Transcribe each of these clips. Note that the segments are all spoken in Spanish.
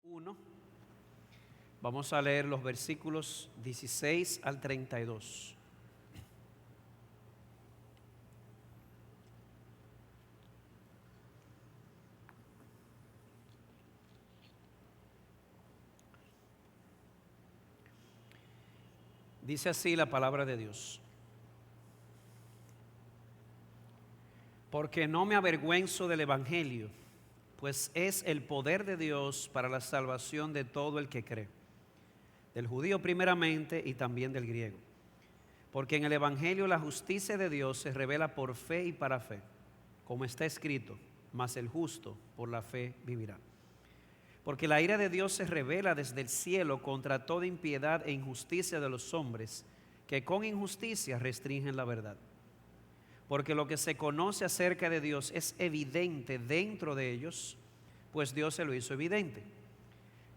1. Vamos a leer los versículos 16 al 32. Dice así la palabra de Dios: porque no me avergüenzo del Evangelio, pues es el poder de Dios para la salvación de todo el que cree, del judío primeramente y también del griego. Porque en el Evangelio la justicia de Dios se revela por fe y para fe, como está escrito: mas el justo por la fe vivirá. Porque la ira de Dios se revela desde el cielo contra toda impiedad e injusticia de los hombres, que con injusticia restringen la verdad. Porque lo que se conoce acerca de Dios es evidente dentro de ellos, pues Dios se lo hizo evidente.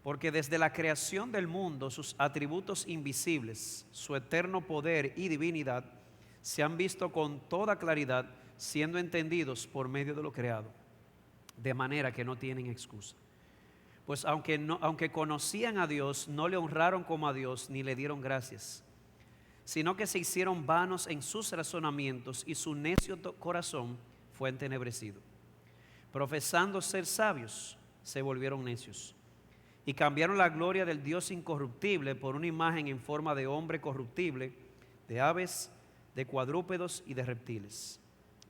Porque desde la creación del mundo sus atributos invisibles, su eterno poder y divinidad, se han visto con toda claridad, siendo entendidos por medio de lo creado, de manera que no tienen excusa. Pues aunque conocían a Dios, no le honraron como a Dios ni le dieron gracias, sino que se hicieron vanos en sus razonamientos y su necio corazón fue entenebrecido. Profesando ser sabios, se volvieron necios y cambiaron la gloria del Dios incorruptible por una imagen en forma de hombre corruptible, de aves, de cuadrúpedos y de reptiles.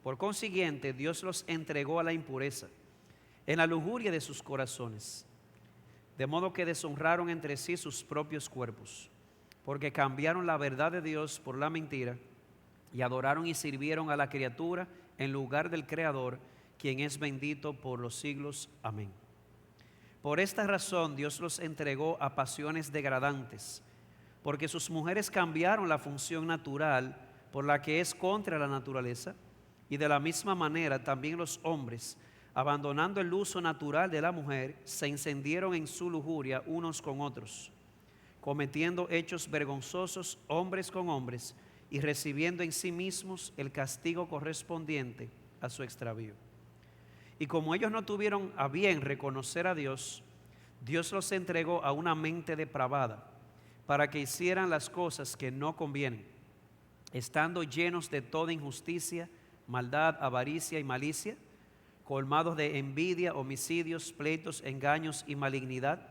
Por consiguiente, Dios los entregó a la impureza en la lujuria de sus corazones, de modo que deshonraron entre sí sus propios cuerpos, porque cambiaron la verdad de Dios por la mentira y adoraron y sirvieron a la criatura en lugar del Creador, quien es bendito por los siglos. Amén. Por esta razón Dios los entregó a pasiones degradantes, porque sus mujeres cambiaron la función natural por la que es contra la naturaleza, y de la misma manera también los hombres, abandonando el uso natural de la mujer, se encendieron en su lujuria unos con otros, cometiendo hechos vergonzosos hombres con hombres y recibiendo en sí mismos el castigo correspondiente a su extravío. Y como ellos no tuvieron a bien reconocer a Dios, Dios los entregó a una mente depravada para que hicieran las cosas que no convienen, estando llenos de toda injusticia, maldad, avaricia y malicia, colmados de envidia, homicidios, pleitos, engaños y malignidad.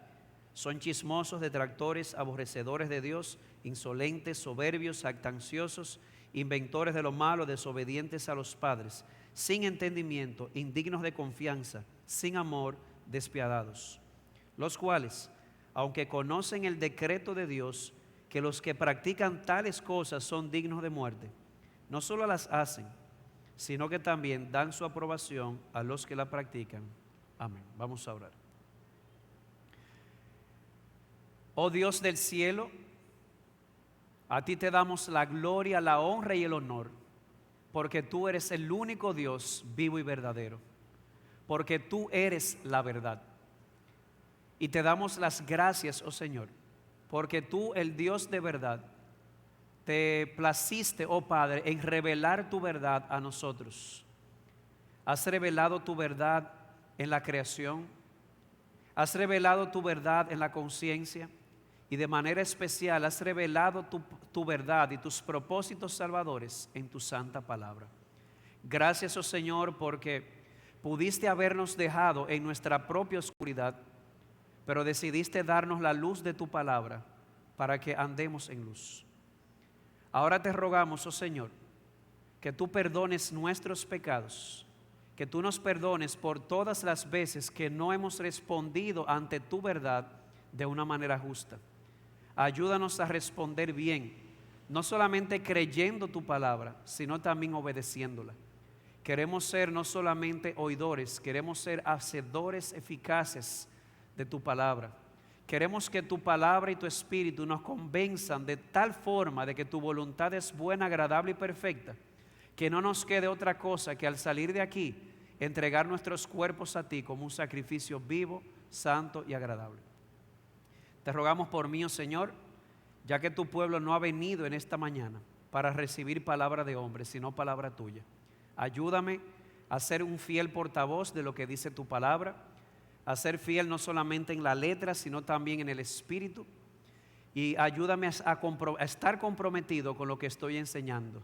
Son chismosos, detractores, aborrecedores de Dios, insolentes, soberbios, jactanciosos, inventores de lo malo, desobedientes a los padres, sin entendimiento, indignos de confianza, sin amor, despiadados. Los cuales, aunque conocen el decreto de Dios, que los que practican tales cosas son dignos de muerte, no solo las hacen, sino que también dan su aprobación a los que la practican. Amén. Vamos a orar. Oh Dios del cielo, a ti te damos la gloria, la honra y el honor, porque tú eres el único Dios vivo y verdadero, porque tú eres la verdad. Y te damos las gracias, oh Señor, porque tú, el Dios de verdad, te placiste, oh Padre, en revelar tu verdad a nosotros. Has revelado tu verdad en la creación, has revelado tu verdad en la conciencia, y de manera especial has revelado tu verdad y tus propósitos salvadores en tu santa palabra. Gracias, oh Señor, porque pudiste habernos dejado en nuestra propia oscuridad, pero decidiste darnos la luz de tu palabra para que andemos en luz. Ahora te rogamos, oh Señor, que tú perdones nuestros pecados, que tú nos perdones por todas las veces que no hemos respondido ante tu verdad de una manera justa. Ayúdanos a responder bien, no solamente creyendo tu palabra, sino también obedeciéndola. Queremos ser no solamente oidores, queremos ser hacedores eficaces de tu palabra. Queremos que tu palabra y tu espíritu nos convenzan de tal forma de que tu voluntad es buena, agradable y perfecta, que no nos quede otra cosa que al salir de aquí entregar nuestros cuerpos a ti como un sacrificio vivo, santo y agradable. Te rogamos por mí, oh Señor, ya que tu pueblo no ha venido en esta mañana para recibir palabra de hombre, sino palabra tuya. Ayúdame a ser un fiel portavoz de lo que dice tu palabra, a ser fiel no solamente en la letra, sino también en el espíritu. Y ayúdame a estar comprometido con lo que estoy enseñando,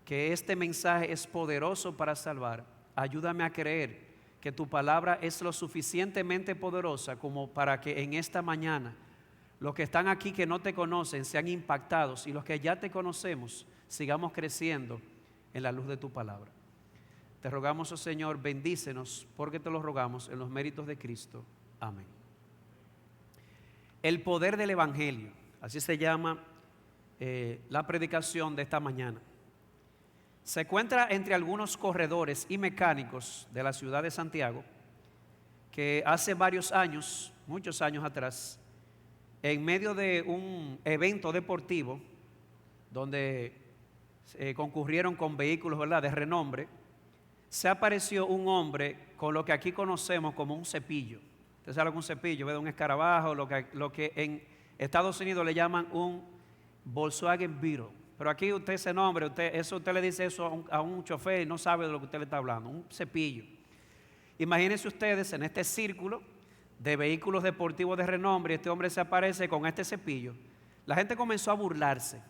que este mensaje es poderoso para salvar. Ayúdame a creer que tu palabra es lo suficientemente poderosa como para que en esta mañana los que están aquí que no te conocen sean impactados, y los que ya te conocemos sigamos creciendo en la luz de tu palabra. Te rogamos, oh Señor, bendícenos, porque te lo rogamos en los méritos de Cristo. Amén. El poder del Evangelio, así se llama la predicación de esta mañana. Se encuentra entre algunos corredores y mecánicos de la ciudad de Santiago que hace varios años, muchos años atrás, en medio de un evento deportivo donde concurrieron con vehículos, ¿verdad?, de renombre, se apareció un hombre con lo que aquí conocemos como un cepillo. Usted sabe lo que es un cepillo, ¿verdad? Un escarabajo, lo que en Estados Unidos le llaman un Volkswagen Beetle. Pero aquí usted ese nombre, usted le dice eso a un chofer y no sabe de lo que usted le está hablando, un cepillo. Imagínense ustedes en este círculo de vehículos deportivos de renombre, este hombre se aparece con este cepillo. La gente comenzó a burlarse.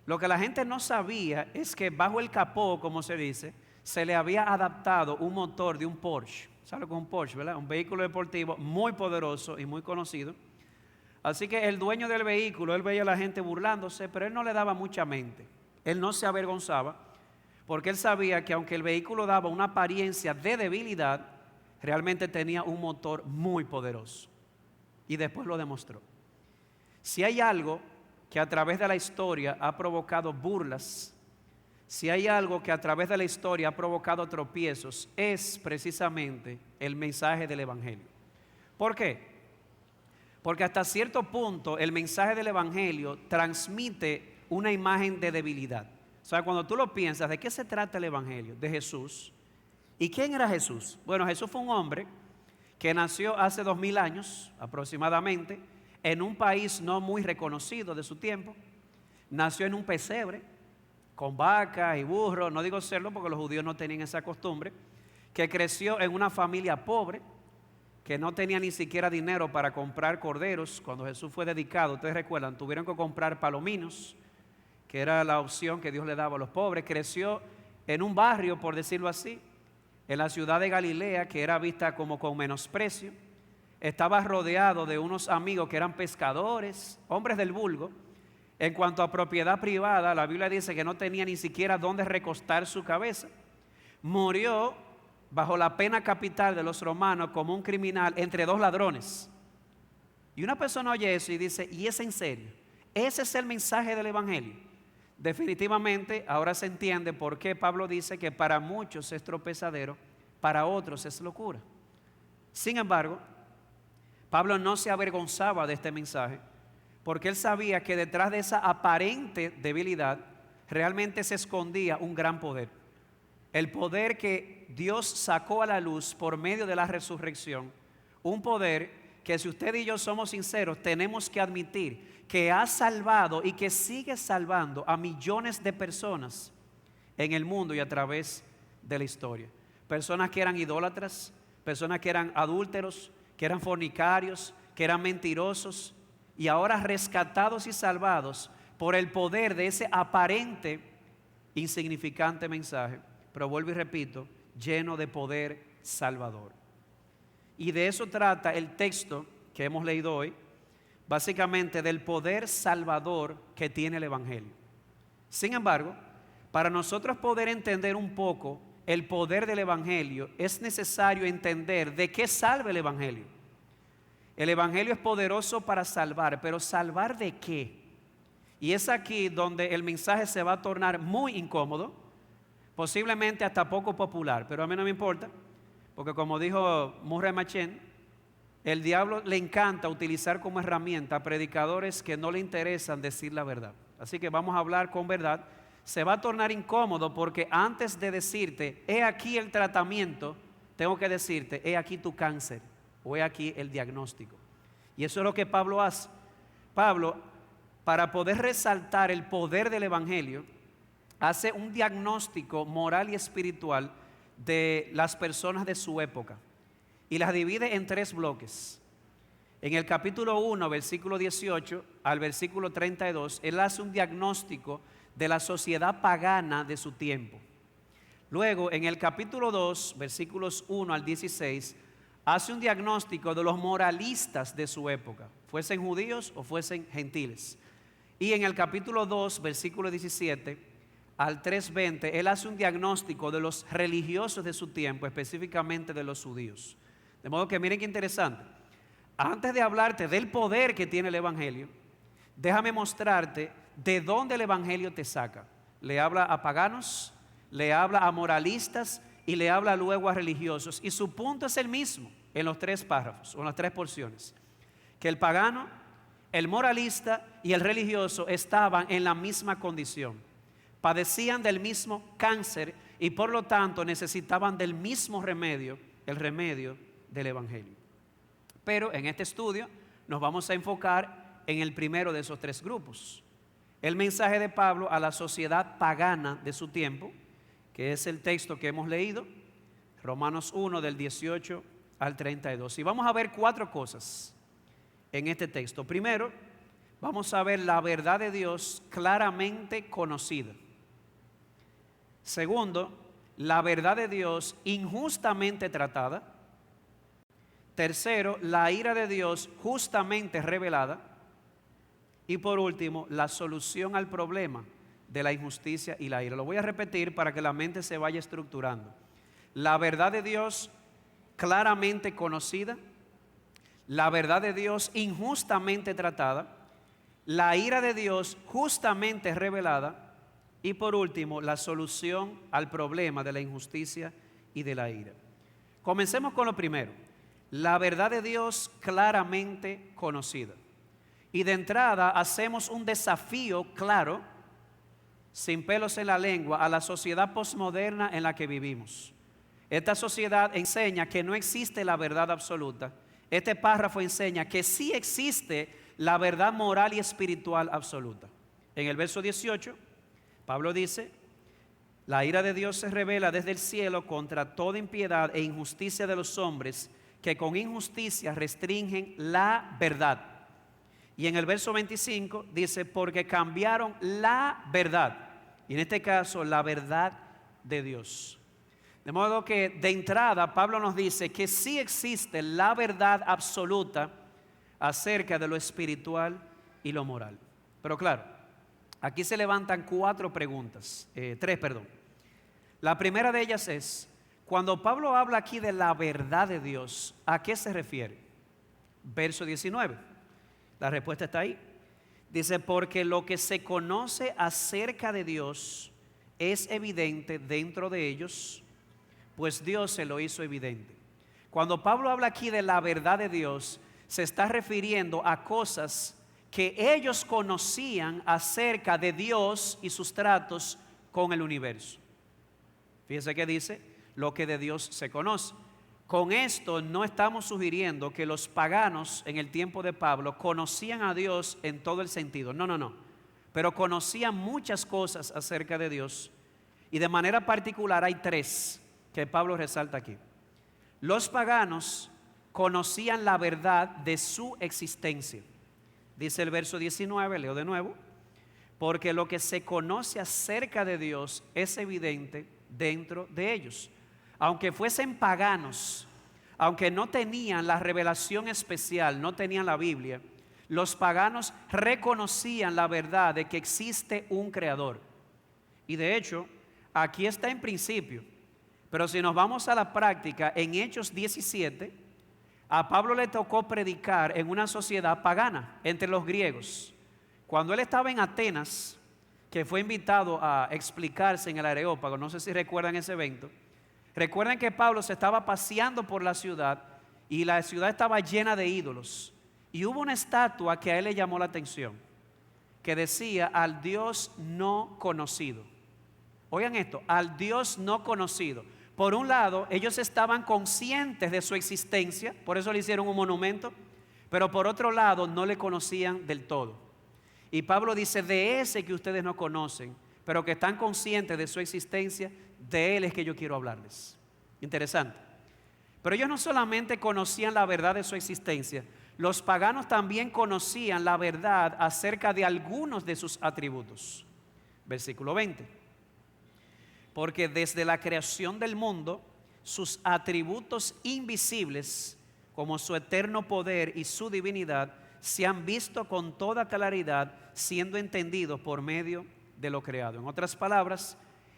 Lo que la gente no sabía es que bajo el capó, como se dice, se le había adaptado un motor de un Porsche. ¿Sabe lo que es un Porsche, verdad? Un vehículo deportivo muy poderoso y muy conocido. Así que el dueño del vehículo, él veía a la gente burlándose, pero él no le daba mucha mente. Él no se avergonzaba, porque él sabía que aunque el vehículo daba una apariencia de debilidad, realmente tenía un motor muy poderoso. Y después lo demostró. Si hay algo que a través de la historia ha provocado burlas, si hay algo que a través de la historia ha provocado tropiezos, es precisamente el mensaje del Evangelio. ¿Por qué? Porque hasta cierto punto el mensaje del Evangelio transmite una imagen de debilidad. O sea, cuando tú lo piensas, ¿de qué se trata el Evangelio? De Jesús. ¿Y quién era Jesús? Bueno, Jesús fue un hombre que nació hace 2000 años aproximadamente en un país no muy reconocido de su tiempo. Nació en un pesebre con vacas y burros, no digo cerdo porque los judíos no tenían esa costumbre, que creció en una familia pobre, que no tenía ni siquiera dinero para comprar corderos. Cuando Jesús fue dedicado, ustedes recuerdan, tuvieron que comprar palominos, que era la opción que Dios le daba a los pobres. Creció en un barrio, por decirlo así, en la ciudad de Galilea, que era vista como con menosprecio. Estaba rodeado de unos amigos que eran pescadores, hombres del vulgo. En cuanto a propiedad privada, la Biblia dice que no tenía ni siquiera dónde recostar su cabeza. Murió bajo la pena capital de los romanos como un criminal entre dos ladrones. Y una persona oye eso y dice, ¿y es en serio? ¿Ese es el mensaje del Evangelio? Definitivamente ahora se entiende por qué Pablo dice que para muchos es tropezadero, para otros es locura. Sin embargo, Pablo no se avergonzaba de este mensaje, porque él sabía que detrás de esa aparente debilidad realmente se escondía un gran poder. El poder que Dios sacó a la luz por medio de la resurrección. Un poder que, si usted y yo somos sinceros, tenemos que admitir que ha salvado y que sigue salvando a millones de personas en el mundo y a través de la historia. Personas que eran idólatras, personas que eran adúlteros, que eran fornicarios, que eran mentirosos, y ahora rescatados y salvados por el poder de ese aparente insignificante mensaje, pero vuelvo y repito, lleno de poder salvador. Y de eso trata el texto que hemos leído hoy, básicamente del poder salvador que tiene el Evangelio. Sin embargo, para nosotros poder entender un poco el poder del Evangelio, es necesario entender de qué salva el Evangelio. El Evangelio es poderoso para salvar, pero ¿salvar de qué? Y es aquí donde el mensaje se va a tornar muy incómodo, posiblemente hasta poco popular, pero a mí no me importa, porque como dijo Murray Machen, el diablo le encanta utilizar como herramienta a predicadores que no le interesan decir la verdad. Así que vamos a hablar con verdad. Se va a tornar incómodo porque antes de decirte, he aquí el tratamiento, tengo que decirte, he aquí tu cáncer, o he aquí el diagnóstico. Y eso es lo que Pablo hace. Pablo, para poder resaltar el poder del Evangelio, hace un diagnóstico moral y espiritual de las personas de su época. y las divide en tres bloques. En el capítulo 1, versículo 18 al versículo 32, él hace un diagnóstico de la sociedad pagana de su tiempo. Luego, en el capítulo 2, versículos 1 al 16, hace un diagnóstico de los moralistas de su época, fuesen judíos o fuesen gentiles. Y en el capítulo 2, versículo 17 al 3:20, él hace un diagnóstico de los religiosos de su tiempo, específicamente de los judíos. De modo que miren qué interesante. Antes de hablarte del poder que tiene el Evangelio, déjame mostrarte de dónde el Evangelio te saca. Le habla a paganos, le habla a moralistas y le habla luego a religiosos. Y su punto es el mismo en los tres párrafos, o en las tres porciones. Que el pagano, el moralista y el religioso estaban en la misma condición. Padecían del mismo cáncer y por lo tanto necesitaban del mismo remedio, el remedio del Evangelio. Pero en este estudio nos vamos a enfocar en el primero de esos tres grupos. El mensaje de Pablo a la sociedad pagana de su tiempo, que es el texto que hemos leído, Romanos 1 del 18 al 32. Y vamos a ver cuatro cosas en este texto. Primero, vamos a ver la verdad de Dios claramente conocida. Segundo, la verdad de Dios injustamente tratada. Tercero, la ira de Dios justamente revelada. Y por último, la solución al problema de la injusticia y la ira. Lo voy a repetir para que la mente se vaya estructurando. La verdad de Dios claramente conocida, la verdad de Dios injustamente tratada, la ira de Dios justamente revelada y por último, la solución al problema de la injusticia y de la ira. Comencemos con lo primero. La verdad de Dios claramente conocida. Y de entrada hacemos un desafío claro, sin pelos en la lengua, a la sociedad posmoderna en la que vivimos. Esta sociedad enseña que no existe la verdad absoluta. Este párrafo enseña que sí existe la verdad moral y espiritual absoluta. En el verso 18, Pablo dice: la ira de Dios se revela desde el cielo contra toda impiedad e injusticia de los hombres, que con injusticia restringen la verdad. Y en el verso 25 dice: porque cambiaron la verdad, y en este caso la verdad de Dios. De modo que de entrada Pablo nos dice que sí existe la verdad absoluta acerca de lo espiritual y lo moral. Pero claro, aquí se levantan tres. La primera de ellas es: cuando Pablo habla aquí de la verdad de Dios, ¿a qué se refiere? Verso 19, la respuesta está ahí. Dice: porque lo que se conoce acerca de Dios es evidente dentro de ellos, pues Dios se lo hizo evidente. Cuando Pablo habla aquí de la verdad de Dios, se está refiriendo a cosas que ellos conocían acerca de Dios y sus tratos con el universo. Fíjense que dice: lo que de Dios se conoce. Con esto no estamos sugiriendo que los paganos en el tiempo de Pablo conocían a Dios en todo el sentido. No. Pero conocían muchas cosas acerca de Dios. Y de manera particular hay tres que Pablo resalta aquí. Los paganos conocían la verdad de su existencia. Dice el verso 19, leo de nuevo: porque lo que se conoce acerca de Dios es evidente dentro de ellos. Aunque fuesen paganos, aunque no tenían la revelación especial, no tenían la Biblia, los paganos reconocían la verdad de que existe un creador. Y de hecho, aquí está en principio, pero si nos vamos a la práctica, en Hechos 17, a Pablo le tocó predicar en una sociedad pagana entre los griegos. Cuando él estaba en Atenas, que fue invitado a explicarse en el Areópago, no sé si recuerdan ese evento. Recuerden que Pablo se estaba paseando por la ciudad y la ciudad estaba llena de ídolos. Y hubo una estatua que a él le llamó la atención, que decía: al Dios no conocido. Oigan esto: al Dios no conocido. Por un lado, ellos estaban conscientes de su existencia, por eso le hicieron un monumento, pero por otro lado no le conocían del todo. Y Pablo dice: de ese que ustedes no conocen, pero que están conscientes de su existencia, de él es que yo quiero hablarles. Interesante. Pero ellos no solamente conocían la verdad de su existencia, los paganos también conocían la verdad acerca de algunos de sus atributos. Versículo 20. Porque desde la creación del mundo, sus atributos invisibles, como su eterno poder y su divinidad, se han visto con toda claridad, siendo entendidos por medio de lo creado. En otras palabras,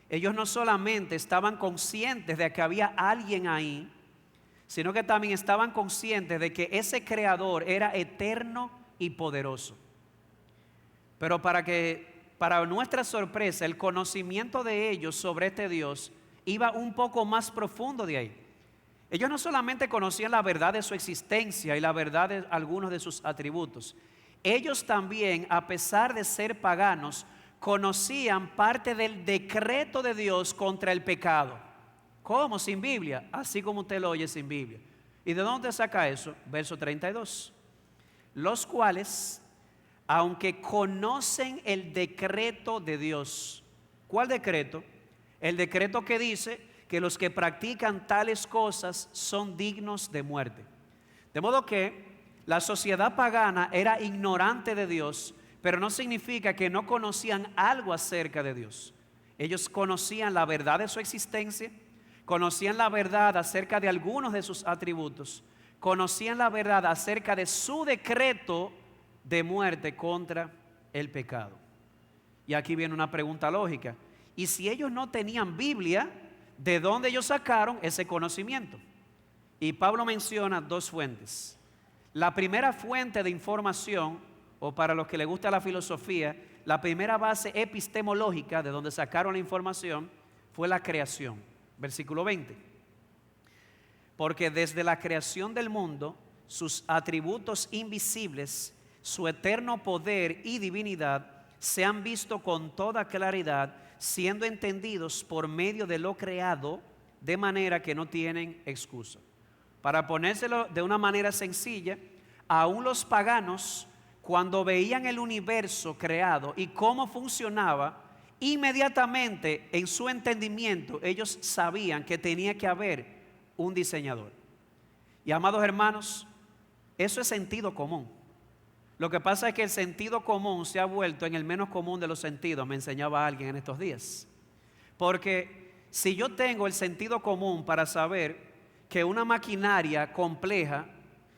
ellos no solamente estaban conscientes de que había alguien ahí, sino que también estaban conscientes de que ese creador era eterno y poderoso. Pero para nuestra sorpresa, el conocimiento de ellos sobre este Dios iba un poco más profundo de ahí. Ellos no solamente conocían la verdad de su existencia y la verdad de algunos de sus atributos. Ellos también, a pesar de ser paganos, conocían parte del decreto de Dios contra el pecado. ¿Cómo? Sin Biblia, así como usted lo oye sin Biblia. ¿Y de dónde saca eso? Verso 32. Los cuales, aunque conocen el decreto de Dios. ¿Cuál decreto? El decreto que dice que los que practican tales cosas son dignos de muerte. De modo que la sociedad pagana era ignorante de Dios, pero no significa que no conocían algo acerca de Dios. Ellos conocían la verdad de su existencia, conocían la verdad acerca de algunos de sus atributos, conocían la verdad acerca de su decreto de muerte contra el pecado. Y aquí viene una pregunta lógica. ¿Y si ellos no tenían Biblia, de dónde ellos sacaron ese conocimiento? Y Pablo menciona dos fuentes. La primera fuente de información, o para los que les gusta la filosofía, la primera base epistemológica de donde sacaron la información fue la creación. Versículo 20. Porque desde la creación del mundo, sus atributos invisibles, su eterno poder y divinidad se han visto con toda claridad, siendo entendidos por medio de lo creado, de manera que no tienen excusa. Para ponérselo de una manera sencilla, aún los paganos, cuando veían el universo creado y cómo funcionaba, inmediatamente en su entendimiento ellos sabían que tenía que haber un diseñador. Y amados hermanos, eso es sentido común. Lo que pasa es que el sentido común se ha vuelto en el menos común de los sentidos, me enseñaba alguien en estos días. Porque si yo tengo el sentido común para saber que una maquinaria compleja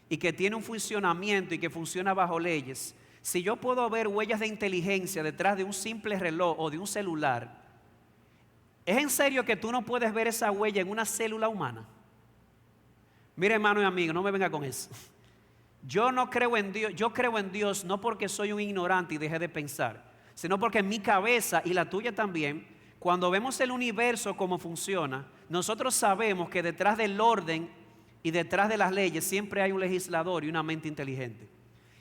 y que tiene un funcionamiento y que funciona bajo leyes, si yo puedo ver huellas de inteligencia detrás de un simple reloj o de un celular, ¿es en serio que tú no puedes ver esa huella en una célula humana? Mire, hermano y amigo, no me venga con eso. Yo no creo en Dios, yo creo en Dios no porque soy un ignorante y dejé de pensar, sino porque en mi cabeza y la tuya también, cuando vemos el universo cómo funciona, nosotros sabemos que detrás del orden y detrás de las leyes siempre hay un legislador y una mente inteligente.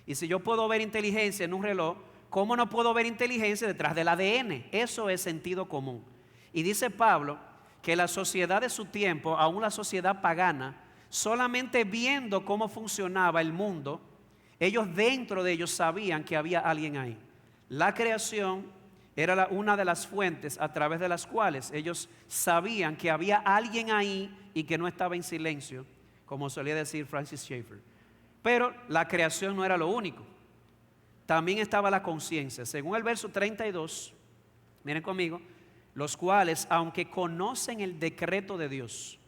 Y si yo puedo ver inteligencia en un reloj, ¿cómo no puedo ver inteligencia detrás del ADN? Eso es sentido común. Y dice Pablo que la sociedad de su tiempo, aún la sociedad pagana, solamente viendo cómo funcionaba el mundo, ellos dentro de ellos sabían que había alguien ahí. La creación era una de las fuentes a través de las cuales ellos sabían que había alguien ahí y que no estaba en silencio, como solía decir Francis Schaeffer. Pero la creación no era lo único. También estaba la conciencia. Según el verso 32, miren conmigo, los cuales, aunque conocen el decreto de Dios,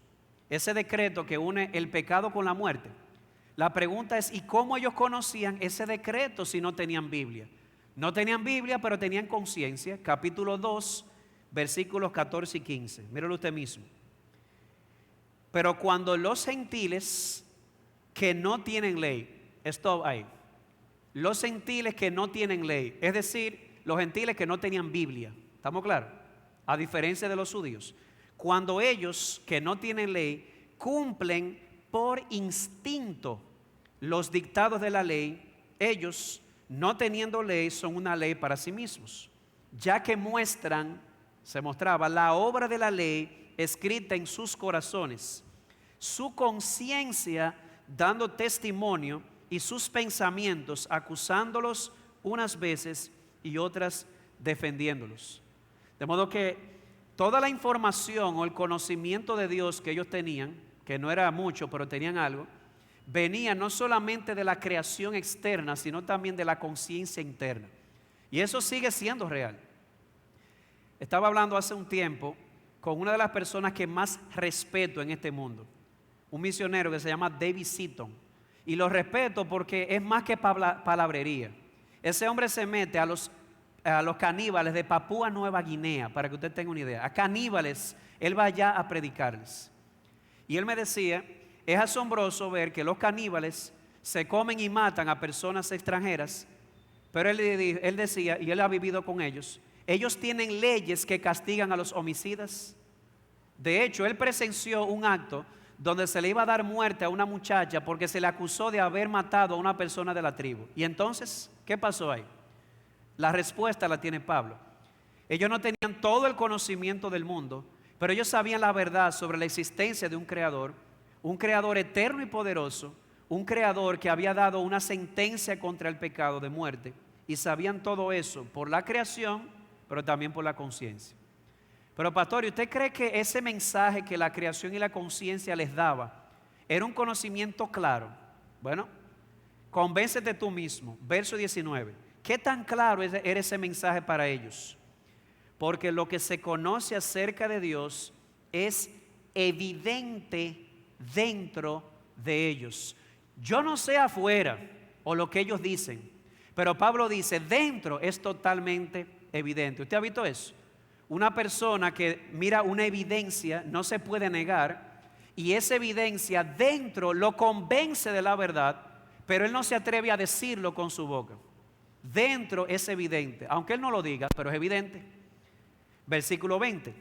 ese decreto que une el pecado con la muerte, la pregunta es, ¿y cómo ellos conocían ese decreto si no tenían Biblia? No tenían Biblia, pero tenían conciencia. Capítulo 2, versículos 14 y 15. Míralo usted mismo. Pero cuando los gentiles que no tienen ley, stop ahí. Los gentiles que no tienen ley, es decir, los gentiles que no tenían Biblia, ¿estamos claros? A diferencia de los judíos. Cuando ellos que no tienen ley cumplen por instinto los dictados de la ley, ellos no teniendo ley son una ley para sí mismos, ya que se mostraba la obra de la ley escrita en sus corazones, su conciencia dando testimonio y sus pensamientos acusándolos unas veces y otras defendiéndolos. De modo que toda la información o el conocimiento de Dios que ellos tenían que no era mucho, pero tenían algo, venía no solamente de la creación externa, sino también de la conciencia interna. Y eso sigue siendo real. Estaba hablando hace un tiempo con una de las personas que más respeto en este mundo, un misionero que se llama David Seaton. Y lo respeto porque es más que palabrería. Ese hombre se mete a los caníbales de Papúa Nueva Guinea, para que usted tenga una idea. A caníbales, él va allá a predicarles. Y él me decía, es asombroso ver que los caníbales se comen y matan a personas extranjeras, pero él decía, y él ha vivido con ellos tienen leyes que castigan a los homicidas. De hecho, él presenció un acto donde se le iba a dar muerte a una muchacha porque se le acusó de haber matado a una persona de la tribu. Y entonces, ¿qué pasó ahí? La respuesta la tiene Pablo. Ellos no tenían todo el conocimiento del mundo, pero ellos sabían la verdad sobre la existencia de un creador eterno y poderoso, un creador que había dado una sentencia contra el pecado de muerte, y sabían todo eso por la creación, pero también por la conciencia. Pero pastor, ¿y usted cree que ese mensaje que la creación y la conciencia les daba era un conocimiento claro? Bueno, convéncete tú mismo. Verso 19. ¿Qué tan claro era ese mensaje para ellos? Porque lo que se conoce acerca de Dios es evidente dentro de ellos. Yo no sé afuera o lo que ellos dicen, pero Pablo dice, dentro es totalmente evidente. ¿Usted ha visto eso? Una persona que mira una evidencia no se puede negar, y esa evidencia dentro lo convence de la verdad, pero él no se atreve a decirlo con su boca. Dentro es evidente, aunque él no lo diga, pero es evidente. Versículo 20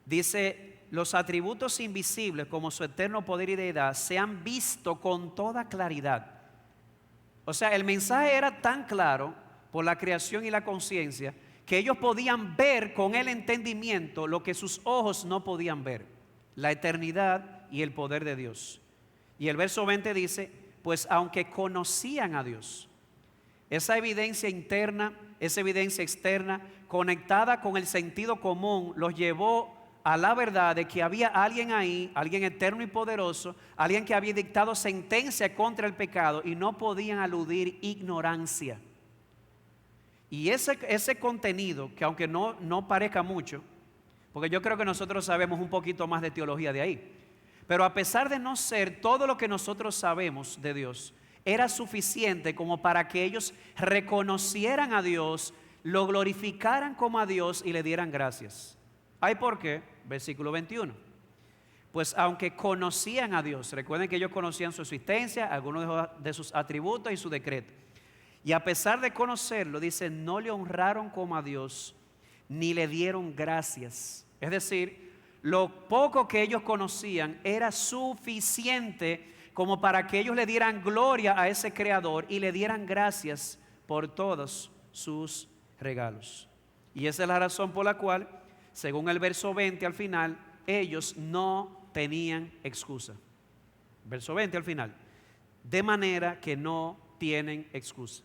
dice, los atributos invisibles como su eterno poder y deidad se han visto con toda claridad. O sea, el mensaje era tan claro por la creación y la conciencia que ellos podían ver con el entendimiento lo que sus ojos no podían ver, la eternidad y el poder de Dios. Y el verso 20 dice, pues aunque conocían a Dios, esa evidencia interna, esa evidencia externa, conectada con el sentido común, los llevó a la verdad de que había alguien ahí, alguien eterno y poderoso, alguien que había dictado sentencia contra el pecado, y no podían aludir ignorancia. Y ese contenido, que aunque no parezca mucho, porque yo creo que nosotros sabemos un poquito más de teología de ahí, pero a pesar de no ser todo lo que nosotros sabemos de Dios, era suficiente como para que ellos reconocieran a Dios, lo glorificaran como a Dios y le dieran gracias. ¿Hay por qué? Versículo 21. Pues aunque conocían a Dios, recuerden que ellos conocían su existencia, algunos de sus atributos y su decreto. Y a pesar de conocerlo, dice, no le honraron como a Dios, ni le dieron gracias. Es decir, lo poco que ellos conocían era suficiente como para que ellos le dieran gloria a ese creador y le dieran gracias por todos sus regalos. Y esa es la razón por la cual, según el verso 20 al final, ellos no tenían excusa. Verso 20 al final. De manera que no tienen excusa.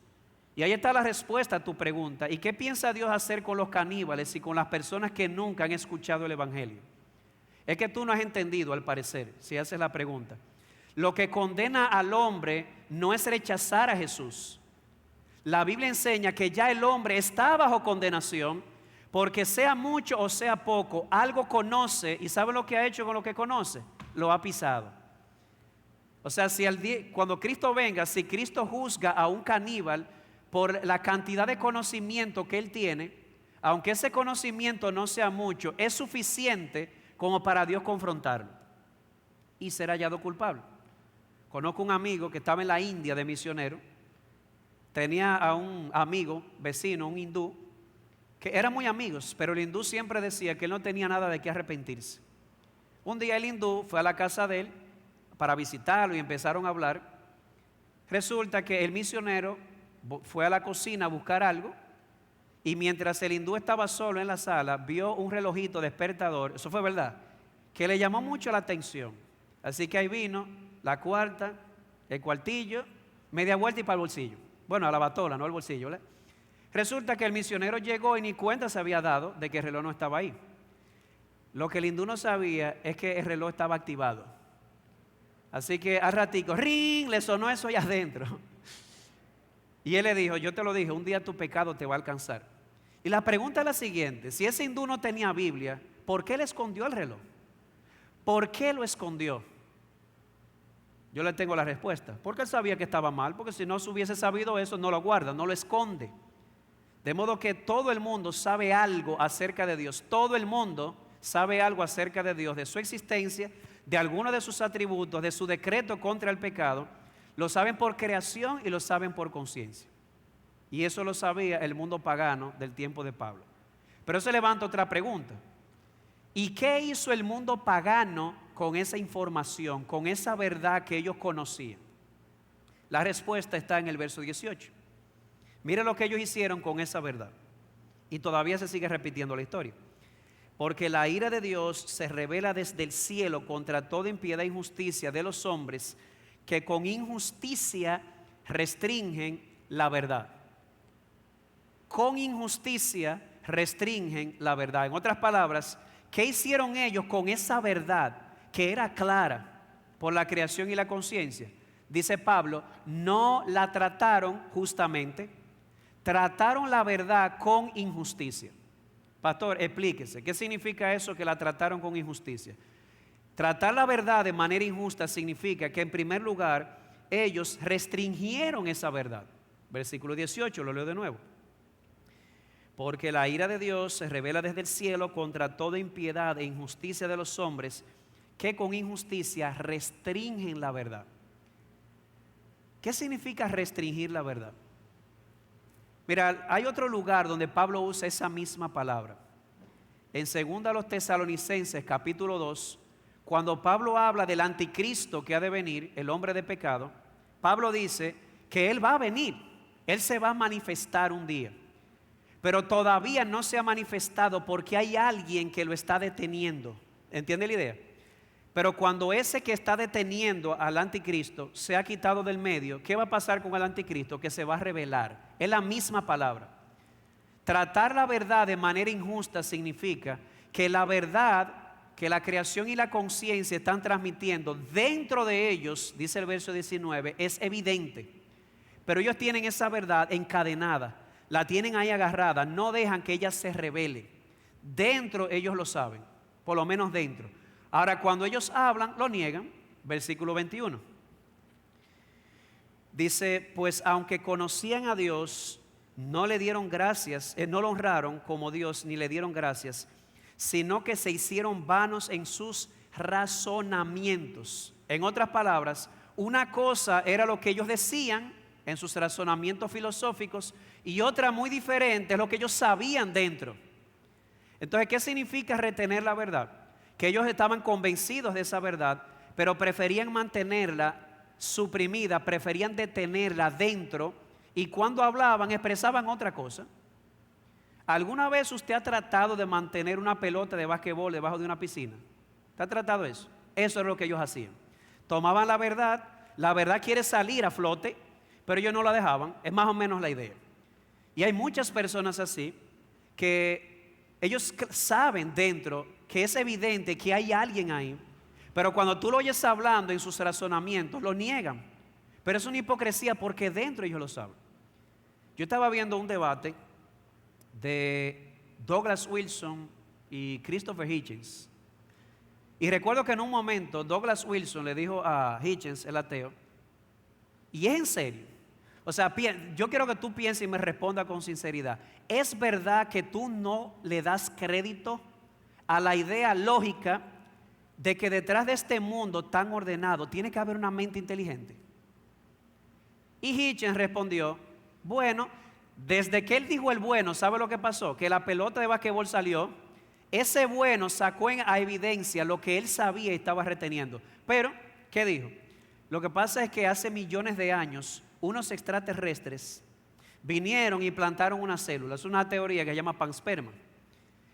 Y ahí está la respuesta a tu pregunta. ¿Y qué piensa Dios hacer con los caníbales y con las personas que nunca han escuchado el evangelio? Es que tú no has entendido, al parecer, si haces la pregunta. Lo que condena al hombre no es rechazar a Jesús. La Biblia enseña que ya el hombre está bajo condenación, porque sea mucho o sea poco, algo conoce, y ¿sabe lo que ha hecho con lo que conoce? Lo ha pisado. O sea, cuando Cristo venga, si Cristo juzga a un caníbal por la cantidad de conocimiento que él tiene, aunque ese conocimiento no sea mucho, es suficiente como para Dios confrontarlo y ser hallado culpable. Conozco un amigo que estaba en la India de misionero, tenía a un amigo vecino, un hindú, que eran muy amigos, pero el hindú siempre decía que él no tenía nada de qué arrepentirse. Un día el hindú fue a la casa de él para visitarlo y empezaron a hablar. Resulta que el misionero fue a la cocina a buscar algo, y mientras el hindú estaba solo en la sala, vio un relojito despertador, eso fue verdad, que le llamó mucho la atención. Así que ahí vino la cuarta, el cuartillo, media vuelta y para el bolsillo. Bueno, a la batola, no al bolsillo, ¿verdad? Resulta que el misionero llegó y ni cuenta se había dado de que el reloj no estaba ahí. Lo que el hindú no sabía es que el reloj estaba activado. Así que al ratico, ¡ring!, le sonó eso allá adentro. Y él le dijo, yo te lo dije, un día tu pecado te va a alcanzar. Y la pregunta es la siguiente: si ese hindú no tenía Biblia, ¿por qué le escondió el reloj? ¿Por qué lo escondió? Yo le tengo la respuesta. Porque él sabía que estaba mal, porque si no se hubiese sabido eso, no lo guarda, no lo esconde. De modo que todo el mundo sabe algo acerca de Dios. Todo el mundo sabe algo acerca de Dios, de su existencia, de algunos de sus atributos, de su decreto contra el pecado. Lo saben por creación y lo saben por conciencia. Y eso lo sabía el mundo pagano del tiempo de Pablo. Pero se levanta otra pregunta. ¿Y qué hizo el mundo pagano con esa información, con esa verdad que ellos conocían? La respuesta está en el verso 18. Mire lo que ellos hicieron con esa verdad. Y todavía se sigue repitiendo la historia. Porque la ira de Dios se revela desde el cielo contra toda impiedad e injusticia de los hombres que con injusticia restringen la verdad. Con injusticia restringen la verdad. En otras palabras, ¿qué hicieron ellos con esa verdad que era clara por la creación y la conciencia? Dice Pablo, no la trataron justamente, trataron la verdad con injusticia. Pastor, explíquese, ¿qué significa eso que la trataron con injusticia? Tratar la verdad de manera injusta significa que en primer lugar ellos restringieron esa verdad. Versículo 18, lo leo de nuevo. Porque la ira de Dios se revela desde el cielo contra toda impiedad e injusticia de los hombres que con injusticia restringen la verdad. ¿Qué significa restringir la verdad? Mira, hay otro lugar donde Pablo usa esa misma palabra. En 2 Tesalonicenses capítulo 2, cuando Pablo habla del anticristo que ha de venir, el hombre de pecado, Pablo dice que él va a venir, él se va a manifestar un día. Pero todavía no se ha manifestado porque hay alguien que lo está deteniendo. ¿Entiende la idea? Pero cuando ese que está deteniendo al anticristo se ha quitado del medio, ¿qué va a pasar con el anticristo? Que se va a revelar. Es la misma palabra. Tratar la verdad de manera injusta significa que la verdad que la creación y la conciencia están transmitiendo dentro de ellos, dice el verso 19, es evidente. Pero ellos tienen esa verdad encadenada. La tienen ahí agarrada, no dejan que ella se revele. Dentro ellos lo saben, por lo menos dentro. Ahora cuando ellos hablan, lo niegan. Versículo 21. Dice, pues aunque conocían a Dios, no le dieron gracias, no lo honraron como Dios, ni le dieron gracias, sino que se hicieron vanos en sus razonamientos. En otras palabras, una cosa era lo que ellos decían en sus razonamientos filosóficos, y otra muy diferente es lo que ellos sabían dentro. Entonces, ¿qué significa retener la verdad? Que ellos estaban convencidos de esa verdad, pero preferían mantenerla suprimida, preferían detenerla dentro, y cuando hablaban expresaban otra cosa. ¿Alguna vez usted ha tratado de mantener una pelota de basquetbol debajo de una piscina? ¿Te ha tratado eso? Eso es lo que ellos hacían. Tomaban la verdad quiere salir a flote, pero ellos no la dejaban. Es más o menos la idea. Y hay muchas personas así que ellos saben dentro que es evidente que hay alguien ahí, pero cuando tú lo oyes hablando en sus razonamientos, lo niegan. Pero es una hipocresía porque dentro ellos lo saben. Yo estaba viendo un debate de Douglas Wilson y Christopher Hitchens. Y recuerdo que en un momento Douglas Wilson le dijo a Hitchens, el ateo, y es en serio. O sea, yo quiero que tú pienses y me responda con sinceridad. ¿Es verdad que tú no le das crédito a la idea lógica de que detrás de este mundo tan ordenado tiene que haber una mente inteligente? Y Hitchens respondió, bueno, desde que él dijo el bueno, ¿sabe lo que pasó? Que la pelota de basquetbol salió, ese bueno sacó a evidencia lo que él sabía y estaba reteniendo. Pero, ¿qué dijo? Lo que pasa es que hace millones de años unos extraterrestres vinieron y plantaron una célula. Es una teoría que se llama pansperma.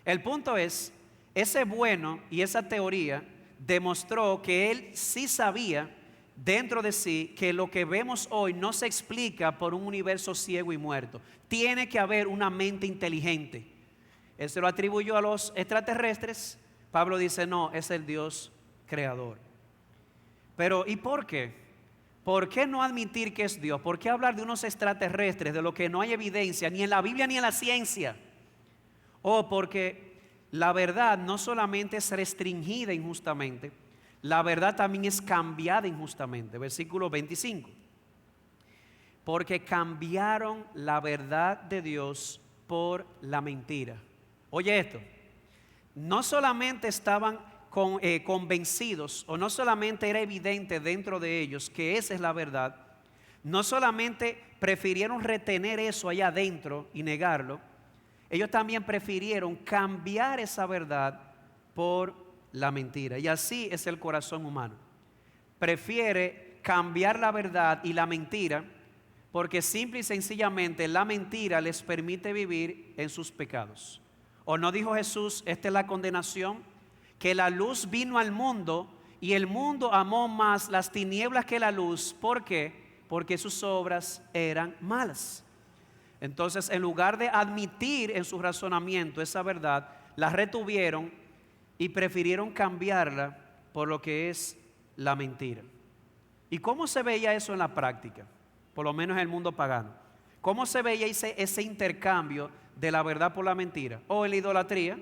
El punto es, ese bueno y esa teoría demostró que él sí sabía dentro de sí que lo que vemos hoy no se explica por un universo ciego y muerto. Tiene que haber una mente inteligente. Él se lo atribuyó a los extraterrestres Pablo dice, no, es el Dios creador. Pero, ¿y por qué? ¿Por qué no admitir que es Dios? ¿Por qué hablar de unos extraterrestres, de lo que no hay evidencia, ni en la Biblia ni en la ciencia? Porque la verdad no solamente es restringida injustamente, la verdad también es cambiada injustamente. Versículo 25. Porque cambiaron la verdad de Dios por la mentira. Oye esto, no solamente estaban convencidos, o no solamente era evidente dentro de ellos que esa es la verdad, no solamente prefirieron retener eso allá adentro y negarlo, ellos también prefirieron cambiar esa verdad por la mentira. Y así es el corazón humano. Prefiere cambiar la verdad y la mentira porque simple y sencillamente la mentira les permite vivir en sus pecados. ¿O no dijo Jesús, esta es la condenación? Que la luz vino al mundo y el mundo amó más las tinieblas que la luz. ¿Por qué? Porque sus obras eran malas. Entonces, en lugar de admitir en su razonamiento esa verdad, la retuvieron y prefirieron cambiarla por lo que es la mentira. ¿Y cómo se veía eso en la práctica? Por lo menos en el mundo pagano. ¿Cómo se veía ese intercambio de la verdad por la mentira? O en la idolatría.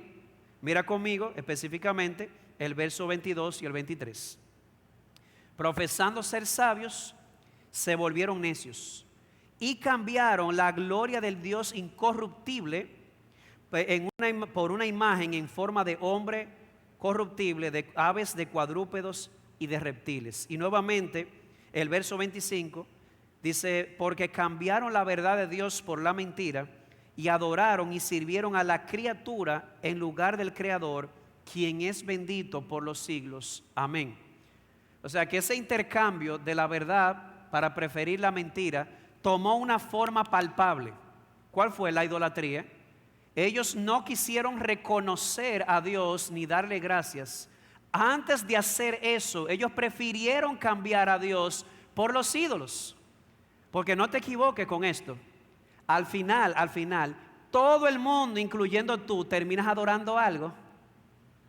Mira conmigo específicamente el verso 22 y el 23. Profesando ser sabios, se volvieron necios y cambiaron la gloria del Dios incorruptible por una imagen en forma de hombre corruptible, de aves, de cuadrúpedos y de reptiles. Y nuevamente el verso 25 dice, porque cambiaron la verdad de Dios por la mentira y adoraron y sirvieron a la criatura en lugar del Creador, quien es bendito por los siglos. Amén. O sea que ese intercambio de la verdad para preferir la mentira tomó una forma palpable. ¿Cuál fue? La idolatría. Ellos no quisieron reconocer a Dios ni darle gracias. Antes de hacer eso, ellos prefirieron cambiar a Dios por los ídolos. Porque no te equivoques con esto. Al final, todo el mundo, incluyendo tú, terminas adorando algo.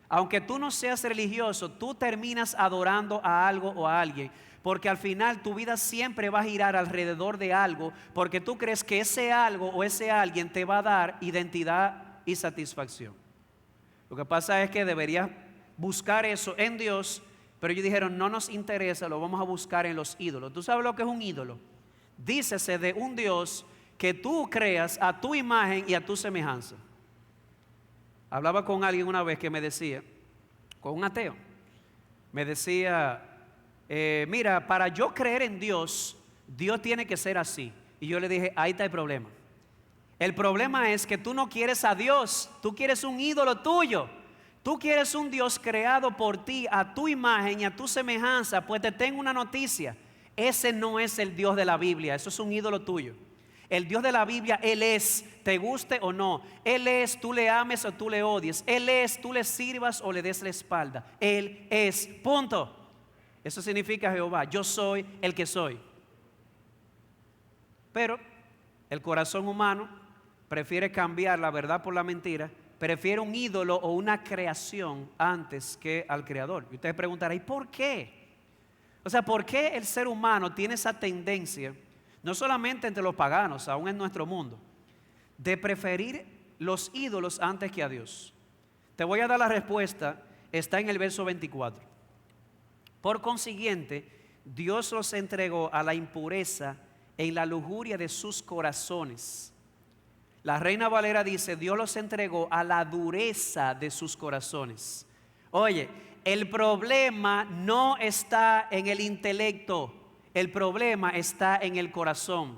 Aunque tú no seas religioso, tú terminas adorando a algo o a alguien. Porque al final tu vida siempre va a girar alrededor de algo, porque tú crees que ese algo o ese alguien te va a dar identidad y satisfacción. Lo que pasa es que deberías buscar eso en Dios, pero ellos dijeron, no nos interesa, lo vamos a buscar en los ídolos. ¿Tú sabes lo que es un ídolo? Dícese de un Dios que tú creas a tu imagen y a tu semejanza. Hablaba con alguien una vez que me decía, con un ateo, me decía, mira, para yo creer en Dios, Dios tiene que ser así. Y yo le dije, ahí está el problema. El problema es que tú no quieres a Dios, tú quieres un ídolo tuyo. Tú quieres un Dios creado por ti, a tu imagen y a tu semejanza. Pues te tengo una noticia. Ese no es el Dios de la Biblia, eso es un ídolo tuyo. El Dios de la Biblia, Él es, te guste o no. Él es, tú le ames o tú le odies. Él es, tú le sirvas o le des la espalda. Él es, punto. Eso significa Jehová, yo soy el que soy. Pero el corazón humano prefiere cambiar la verdad por la mentira, prefiere un ídolo o una creación antes que al Creador. Y ustedes preguntarán, ¿y por qué? O sea, ¿por qué el ser humano tiene esa tendencia, no solamente entre los paganos, aún en nuestro mundo, de preferir los ídolos antes que a Dios? Te voy a dar la respuesta, está en el verso 24. Por consiguiente, Dios los entregó a la impureza en la lujuria de sus corazones. La Reina Valera dice, Dios los entregó a la dureza de sus corazones. Oye, el problema no está en el intelecto, el problema está en el corazón.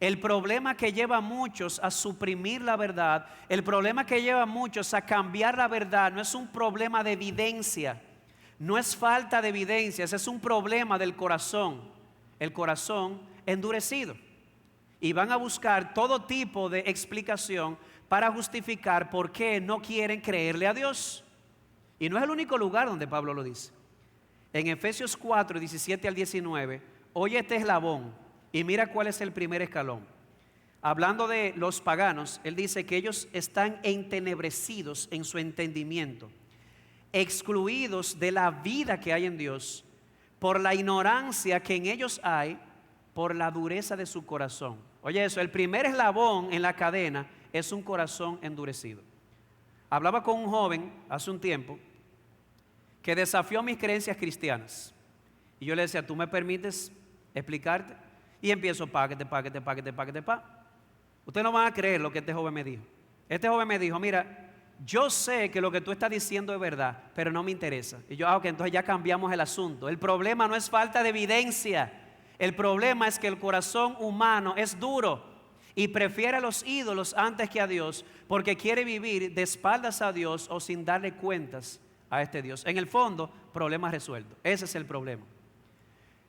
El problema que lleva a muchos a suprimir la verdad, el problema que lleva a muchos a cambiar la verdad, no es un problema de evidencia, no es falta de evidencia, ese es un problema del corazón, el corazón endurecido. Y van a buscar todo tipo de explicación para justificar por qué no quieren creerle a Dios. Y no es el único lugar donde Pablo lo dice. En Efesios 4, 17 al 19, oye este eslabón y mira cuál es el primer escalón. Hablando de los paganos, él dice que ellos están entenebrecidos en su entendimiento. excluidos de la vida que hay en Dios por la ignorancia que en ellos hay, por la dureza de su corazón. Oye eso, el primer eslabón en la cadena es un corazón endurecido. Hablaba con un joven hace un tiempo que desafió mis creencias cristianas. Y yo le decía, ¿tú me permites explicarte? Y empiezo, páguete. Ustedes no van a creer lo que este joven me dijo. Este joven me dijo, mira, yo sé que lo que tú estás diciendo es verdad, pero no me interesa. Y yo, ok, entonces ya cambiamos el asunto. El problema no es falta de evidencia. El problema es que el corazón humano es duro y prefiere a los ídolos antes que a Dios, porque quiere vivir de espaldas a Dios o sin darle cuentas a este Dios. En el fondo, problema resuelto. Ese es el problema.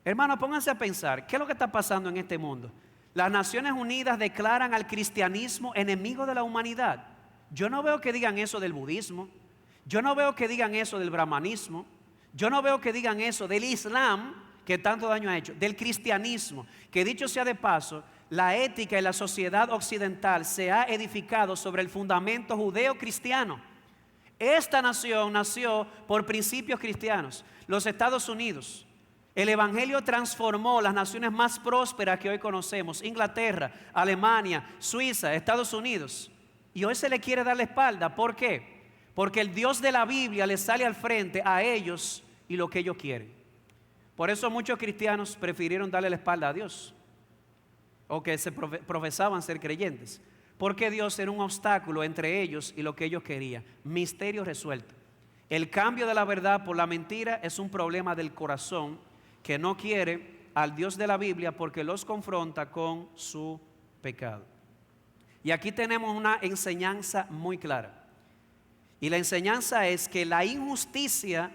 Hermano, pónganse a pensar, ¿qué es lo que está pasando en este mundo? Las Naciones Unidas declaran al cristianismo enemigo de la humanidad. Yo no veo que digan eso del budismo. Yo no veo que digan eso del brahmanismo. Yo no veo que digan eso del Islam, que tanto daño ha hecho, del cristianismo, que dicho sea de paso, la ética y la sociedad occidental se ha edificado sobre el fundamento judeo-cristiano. Esta nación nació por principios cristianos. Los Estados Unidos, el Evangelio transformó las naciones más prósperas que hoy conocemos: Inglaterra, Alemania, Suiza, Estados Unidos. Y hoy se le quiere dar la espalda. ¿Por qué? Porque el Dios de la Biblia les sale al frente a ellos y lo que ellos quieren. Por eso muchos cristianos prefirieron darle la espalda a Dios, o que se profesaban ser creyentes, porque Dios era un obstáculo entre ellos y lo que ellos querían. Misterio resuelto. El cambio de la verdad por la mentira es un problema del corazón que no quiere al Dios de la Biblia porque los confronta con su pecado. Y aquí tenemos una enseñanza muy clara. Y la enseñanza es que la injusticia,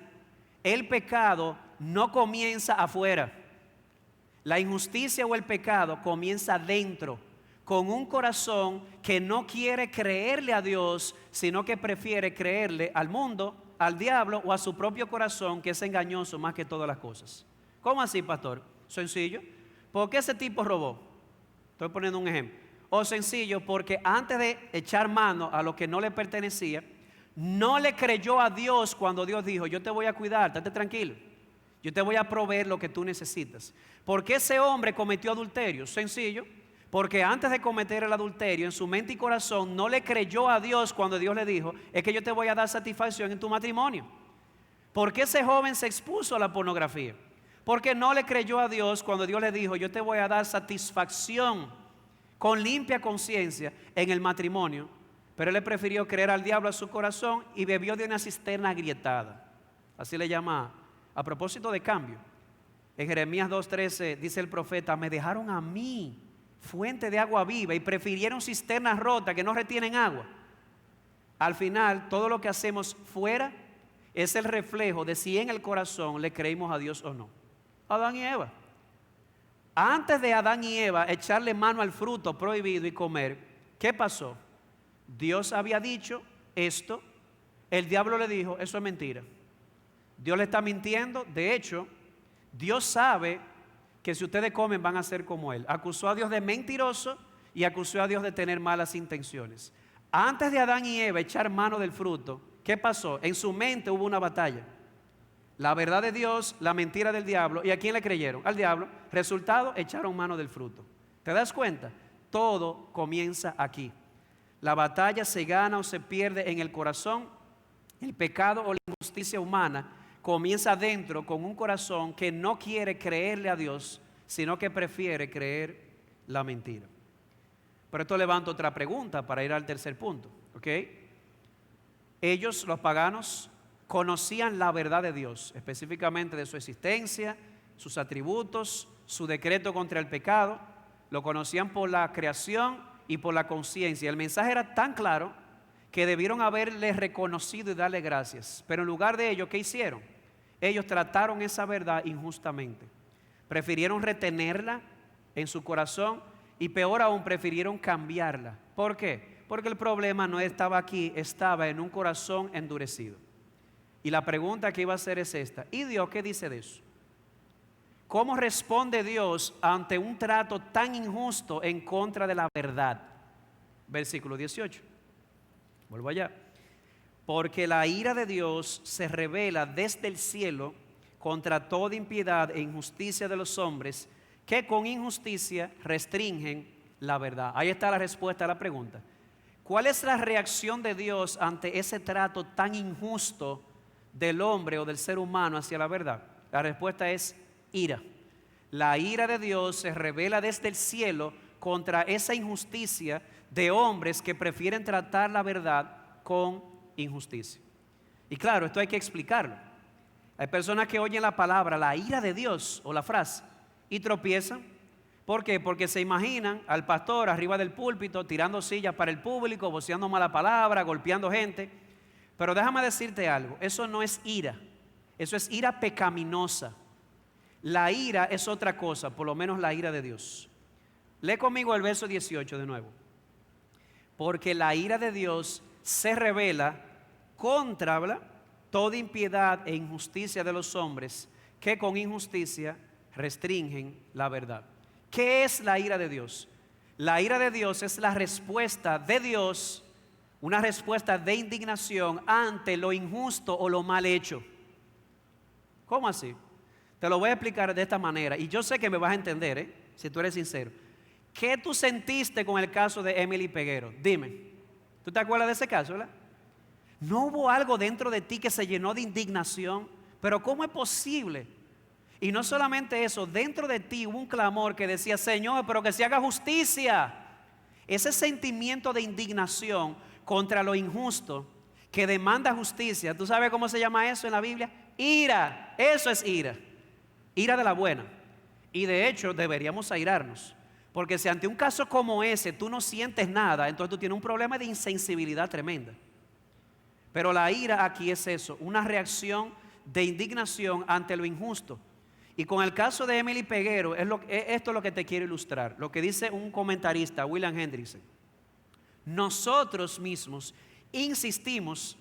el pecado, no comienza afuera. La injusticia o el pecado comienza dentro, con un corazón que no quiere creerle a Dios, sino que prefiere creerle al mundo, al diablo o a su propio corazón, que es engañoso más que todas las cosas. ¿Cómo así, pastor? Sencillo. ¿Por qué ese tipo robó? Estoy poniendo un ejemplo. O sencillo, porque antes de echar mano a lo que no le pertenecía, no le creyó a Dios cuando Dios dijo, yo te voy a cuidar, estate tranquilo, yo te voy a proveer lo que tú necesitas. ¿Por qué ese hombre cometió adulterio? Sencillo, porque antes de cometer el adulterio, en su mente y corazón no le creyó a Dios cuando Dios le dijo, es que yo te voy a dar satisfacción en tu matrimonio. ¿Por qué ese joven se expuso a la pornografía? Porque no le creyó a Dios cuando Dios le dijo, yo te voy a dar satisfacción con limpia conciencia en el matrimonio. Pero él le prefirió creer al diablo a su corazón y bebió de una cisterna agrietada. Así le llama, a propósito de cambio. En Jeremías 2:13 dice el profeta, me dejaron a mí fuente de agua viva y prefirieron cisternas rotas que no retienen agua. Al final, todo lo que hacemos fuera es el reflejo de si en el corazón le creímos a Dios o no. Adán y Eva. Antes de Adán y Eva echarle mano al fruto prohibido y comer, ¿qué pasó? Dios había dicho esto, el diablo le dijo, eso es mentira. Dios le está mintiendo. De hecho, Dios sabe que si ustedes comen van a ser como Él. Acusó a Dios de mentiroso y acusó a Dios de tener malas intenciones. Antes de Adán y Eva echar mano del fruto, ¿qué pasó? En su mente hubo una batalla. La verdad de Dios, la mentira del diablo. ¿Y a quién le creyeron? Al diablo. Resultado, echaron mano del fruto. ¿Te das cuenta? Todo comienza aquí. La batalla se gana o se pierde en el corazón. El pecado o la injusticia humana comienza dentro con un corazón que no quiere creerle a Dios, sino que prefiere creer la mentira. Pero esto levanta otra pregunta para ir al tercer punto. ¿Ok? Ellos, los paganos, conocían la verdad de Dios, específicamente de su existencia, sus atributos, su decreto contra el pecado. Lo conocían por la creación y por la conciencia. El mensaje era tan claro que debieron haberle reconocido y darle gracias. Pero en lugar de ello, ¿qué hicieron? Ellos trataron esa verdad injustamente. Prefirieron retenerla en su corazón y peor aún, prefirieron cambiarla. ¿Por qué? Porque el problema no estaba aquí, estaba en un corazón endurecido. Y la pregunta que iba a hacer es esta: ¿y Dios qué dice de eso? ¿Cómo responde Dios ante un trato tan injusto en contra de la verdad? Versículo 18. Vuelvo allá. porque la ira de Dios se revela desde el cielo contra toda impiedad e injusticia de los hombres que con injusticia restringen la verdad. Ahí está la respuesta a la pregunta. ¿Cuál es la reacción de Dios ante ese trato tan injusto del hombre o del ser humano hacia la verdad? La respuesta es ira. La ira de Dios se revela desde el cielo contra esa injusticia de hombres que prefieren tratar la verdad con injusticia. Y claro, esto hay que explicarlo. Hay personas que oyen la palabra, la ira de Dios o la frase, y tropiezan. ¿Por qué? Porque se imaginan al pastor arriba del púlpito tirando sillas para el público, voceando mala palabra, golpeando gente. Pero déjame decirte algo, eso no es ira, eso es ira pecaminosa. La ira es otra cosa, por lo menos la ira de Dios. Lee conmigo el verso 18 de nuevo. Porque la ira de Dios se revela contra toda impiedad e injusticia de los hombres que con injusticia restringen la verdad. ¿Qué es la ira de Dios? La ira de Dios es la respuesta de Dios, una respuesta de indignación ante lo injusto o lo mal hecho. ¿Cómo así? Te lo voy a explicar de esta manera y yo sé que me vas a entender, si tú eres sincero. ¿Qué tú sentiste con el caso de Emily Peguero? Dime, ¿tú te acuerdas de ese caso, verdad? ¿No hubo algo dentro de ti que se llenó de indignación? Pero ¿cómo es posible? Y no solamente eso, dentro de ti hubo un clamor que decía, Señor, pero que se haga justicia. Ese sentimiento de indignación contra lo injusto que demanda justicia, ¿tú sabes cómo se llama eso en la Biblia? Ira, eso es ira. Ira de la buena. Y de hecho deberíamos airarnos. Porque si ante un caso como ese tú no sientes nada, entonces tú tienes un problema de insensibilidad tremenda. Pero la ira aquí es eso, una reacción de indignación ante lo injusto. Y con el caso de Emily Peguero, esto es lo que te quiero ilustrar. Lo que dice un comentarista, William Hendrickson. Nosotros mismos insistimos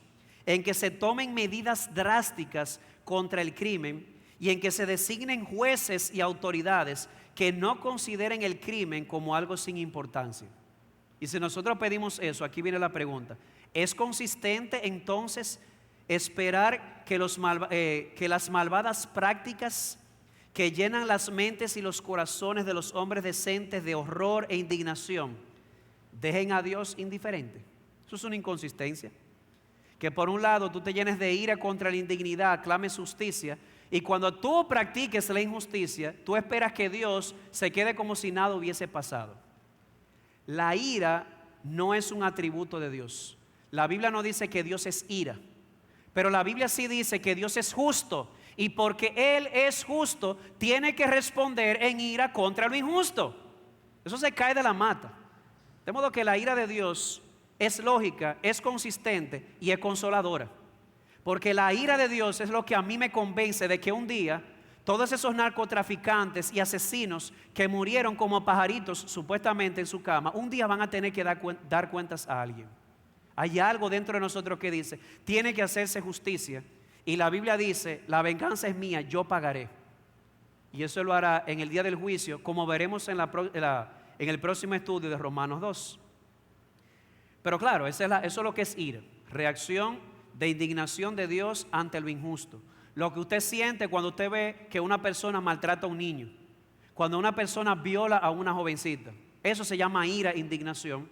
en que se tomen medidas drásticas contra el crimen y en que se designen jueces y autoridades que no consideren el crimen como algo sin importancia. Y si nosotros pedimos eso, aquí viene la pregunta. ¿Es consistente entonces esperar que las malvadas prácticas que llenan las mentes y los corazones de los hombres decentes de horror e indignación dejen a Dios indiferente? Eso es una inconsistencia. Que por un lado tú te llenes de ira contra la indignidad, clames justicia, y cuando tú practiques la injusticia, tú esperas que Dios se quede como si nada hubiese pasado. La ira no es un atributo de Dios. La Biblia no dice que Dios es ira, pero la Biblia sí dice que Dios es justo, y porque Él es justo, tiene que responder en ira contra lo injusto. Eso se cae de la mata. De modo que la ira de Dios es lógica, es consistente y es consoladora. Porque la ira de Dios es lo que a mí me convence de que un día todos esos narcotraficantes y asesinos que murieron como pajaritos supuestamente en su cama, un día van a tener que dar cuentas a alguien. Hay algo dentro de nosotros que dice, tiene que hacerse justicia. Y la Biblia dice, la venganza es mía, yo pagaré. Y eso lo hará en el día del juicio, como veremos en el próximo estudio de Romanos 2. Pero claro, eso es lo que es ira, reacción de indignación de Dios ante lo injusto. Lo que usted siente cuando usted ve que una persona maltrata a un niño, cuando una persona viola a una jovencita, eso se llama ira, indignación.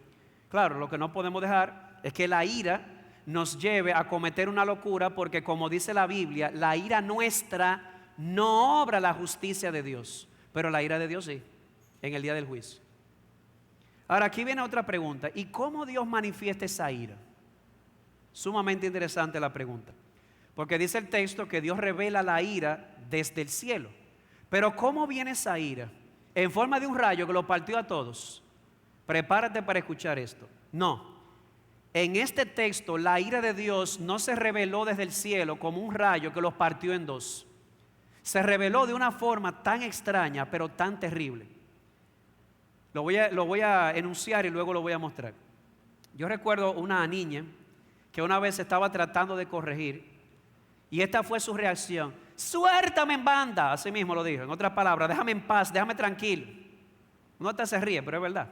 Claro, lo que no podemos dejar es que la ira nos lleve a cometer una locura, porque como dice la Biblia, la ira nuestra no obra la justicia de Dios, pero la ira de Dios sí, en el día del juicio. Ahora aquí viene otra pregunta, ¿y cómo Dios manifiesta esa ira? Sumamente interesante la pregunta, porque dice el texto que Dios revela la ira desde el cielo. Pero ¿cómo viene esa ira? ¿En forma de un rayo que lo partió a todos? Prepárate para escuchar esto. No, en este texto la ira de Dios no se reveló desde el cielo como un rayo que los partió en dos. Se reveló de una forma tan extraña, pero tan terrible. Lo voy a enunciar y luego lo voy a mostrar. Yo recuerdo una niña que una vez estaba tratando de corregir, y esta fue su reacción: suéltame en banda. Así mismo lo dijo, en otras palabras, déjame en paz, déjame tranquilo. Uno hasta se ríe, pero es verdad.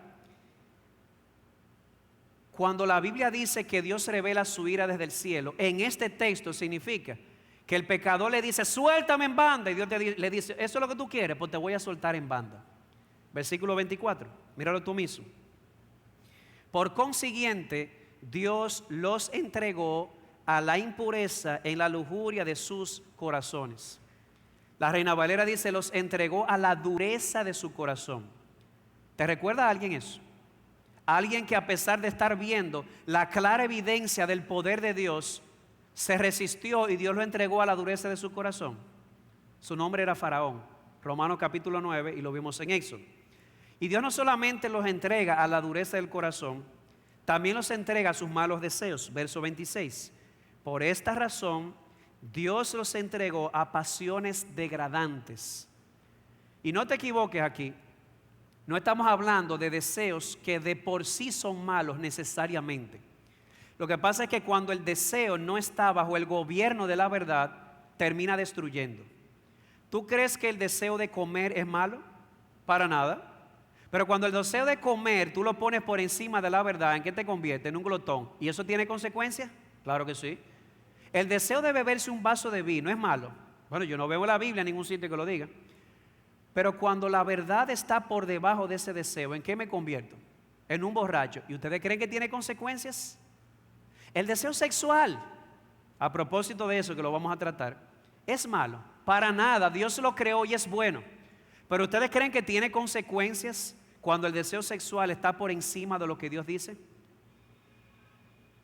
Cuando la Biblia dice que Dios revela su ira desde el cielo, en este texto significa que el pecador le dice, suéltame en banda. Y Dios le dice, ¿eso es lo que tú quieres? Pues te voy a soltar en banda. Versículo 24, míralo tú mismo. Por consiguiente, Dios los entregó a la impureza en la lujuria de sus corazones. La Reina Valera dice, los entregó a la dureza de su corazón. ¿Te recuerda a alguien eso? Alguien que a pesar de estar viendo la clara evidencia del poder de Dios, se resistió y Dios lo entregó a la dureza de su corazón. Su nombre era Faraón. Romanos capítulo 9, y lo vimos en Éxodo. Y Dios no solamente los entrega a la dureza del corazón, también los entrega a sus malos deseos. Verso 26. Por esta razón, Dios los entregó a pasiones degradantes. Y no te equivoques aquí. No estamos hablando de deseos que de por sí son malos necesariamente. Lo que pasa es que cuando el deseo no está bajo el gobierno de la verdad, termina destruyendo. ¿Tú crees que el deseo de comer es malo? Para nada. Pero cuando el deseo de comer tú lo pones por encima de la verdad, ¿en qué te convierte? En un glotón. ¿Y eso tiene consecuencias? Claro que sí. El deseo de beberse un vaso de vino es malo. Bueno, yo no veo la Biblia en ningún sitio que lo diga. Pero cuando la verdad está por debajo de ese deseo, ¿en qué me convierto? En un borracho. ¿Y ustedes creen que tiene consecuencias? El deseo sexual, a propósito de eso que lo vamos a tratar, es malo. Para nada, Dios lo creó y es bueno. Pero ¿ustedes creen que tiene consecuencias cuando el deseo sexual está por encima de lo que Dios dice?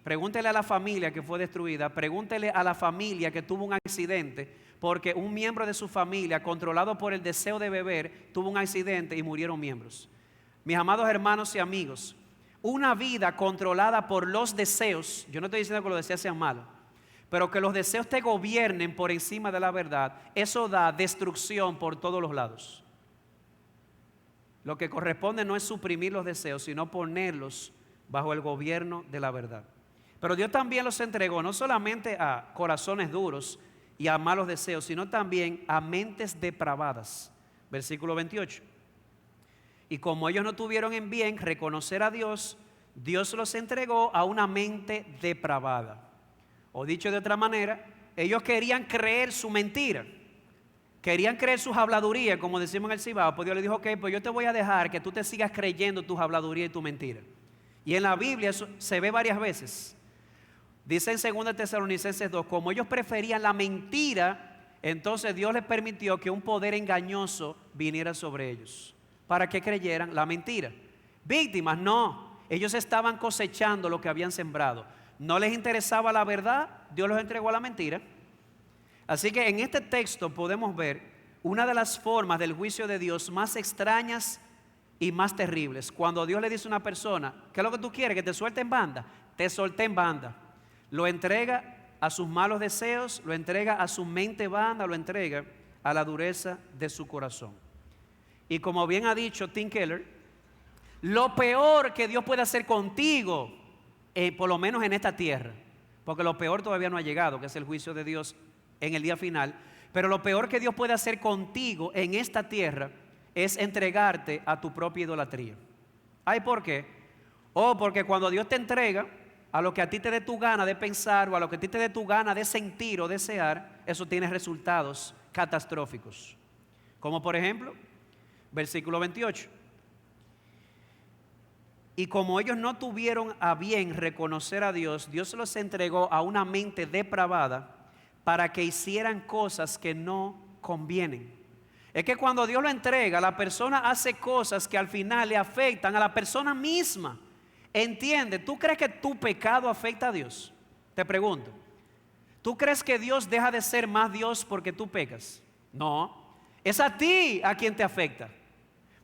Pregúntele a la familia que fue destruida, pregúntele a la familia que tuvo un accidente porque un miembro de su familia, controlado por el deseo de beber, tuvo un accidente y murieron miembros. Mis amados hermanos y amigos, una vida controlada por los deseos, yo no estoy diciendo que los deseos sean malos, pero que los deseos te gobiernen por encima de la verdad, eso da destrucción por todos los lados. Lo que corresponde no es suprimir los deseos, sino ponerlos bajo el gobierno de la verdad. Pero Dios también los entregó no solamente a corazones duros y a malos deseos, sino también a mentes depravadas. Versículo 28. Y como ellos no tuvieron en bien reconocer a Dios, Dios los entregó a una mente depravada. O dicho de otra manera, ellos querían creer su mentira. Querían creer sus habladurías, como decimos en el Cibao. Pues Dios les dijo, ok, pues yo te voy a dejar que tú te sigas creyendo tus habladurías y tu mentira. Y en la Biblia eso se ve varias veces. Dice en 2 Tesalonicenses 2, como ellos preferían la mentira, entonces Dios les permitió que un poder engañoso viniera sobre ellos, para que creyeran la mentira. Víctimas, no, ellos estaban cosechando lo que habían sembrado. No les interesaba la verdad, Dios los entregó a la mentira. Así que en este texto podemos ver una de las formas del juicio de Dios más extrañas y más terribles. Cuando Dios le dice a una persona, ¿qué es lo que tú quieres? ¿Que te suelte en banda? Te solté en banda. Lo entrega a sus malos deseos, lo entrega a su mente vana, lo entrega a la dureza de su corazón. Y como bien ha dicho Tim Keller, lo peor que Dios puede hacer contigo, por lo menos en esta tierra, porque lo peor todavía no ha llegado, que es el juicio de Dios en el día final, pero lo peor que Dios puede hacer contigo en esta tierra es entregarte a tu propia idolatría. ¿Ay, por qué? Porque cuando Dios te entrega a lo que a ti te dé tu gana de pensar o a lo que a ti te dé tu gana de sentir o desear, eso tiene resultados catastróficos. Como por ejemplo, versículo 28. Y como ellos no tuvieron a bien reconocer a Dios, Dios los entregó a una mente depravada para que hicieran cosas que no convienen. Es que cuando Dios lo entrega, la persona hace cosas que al final le afectan a la persona misma. Entiende, ¿tú crees que tu pecado afecta a Dios? Te pregunto. ¿Tú crees que Dios deja de ser más Dios porque tú pecas? No, es a ti a quien te afecta.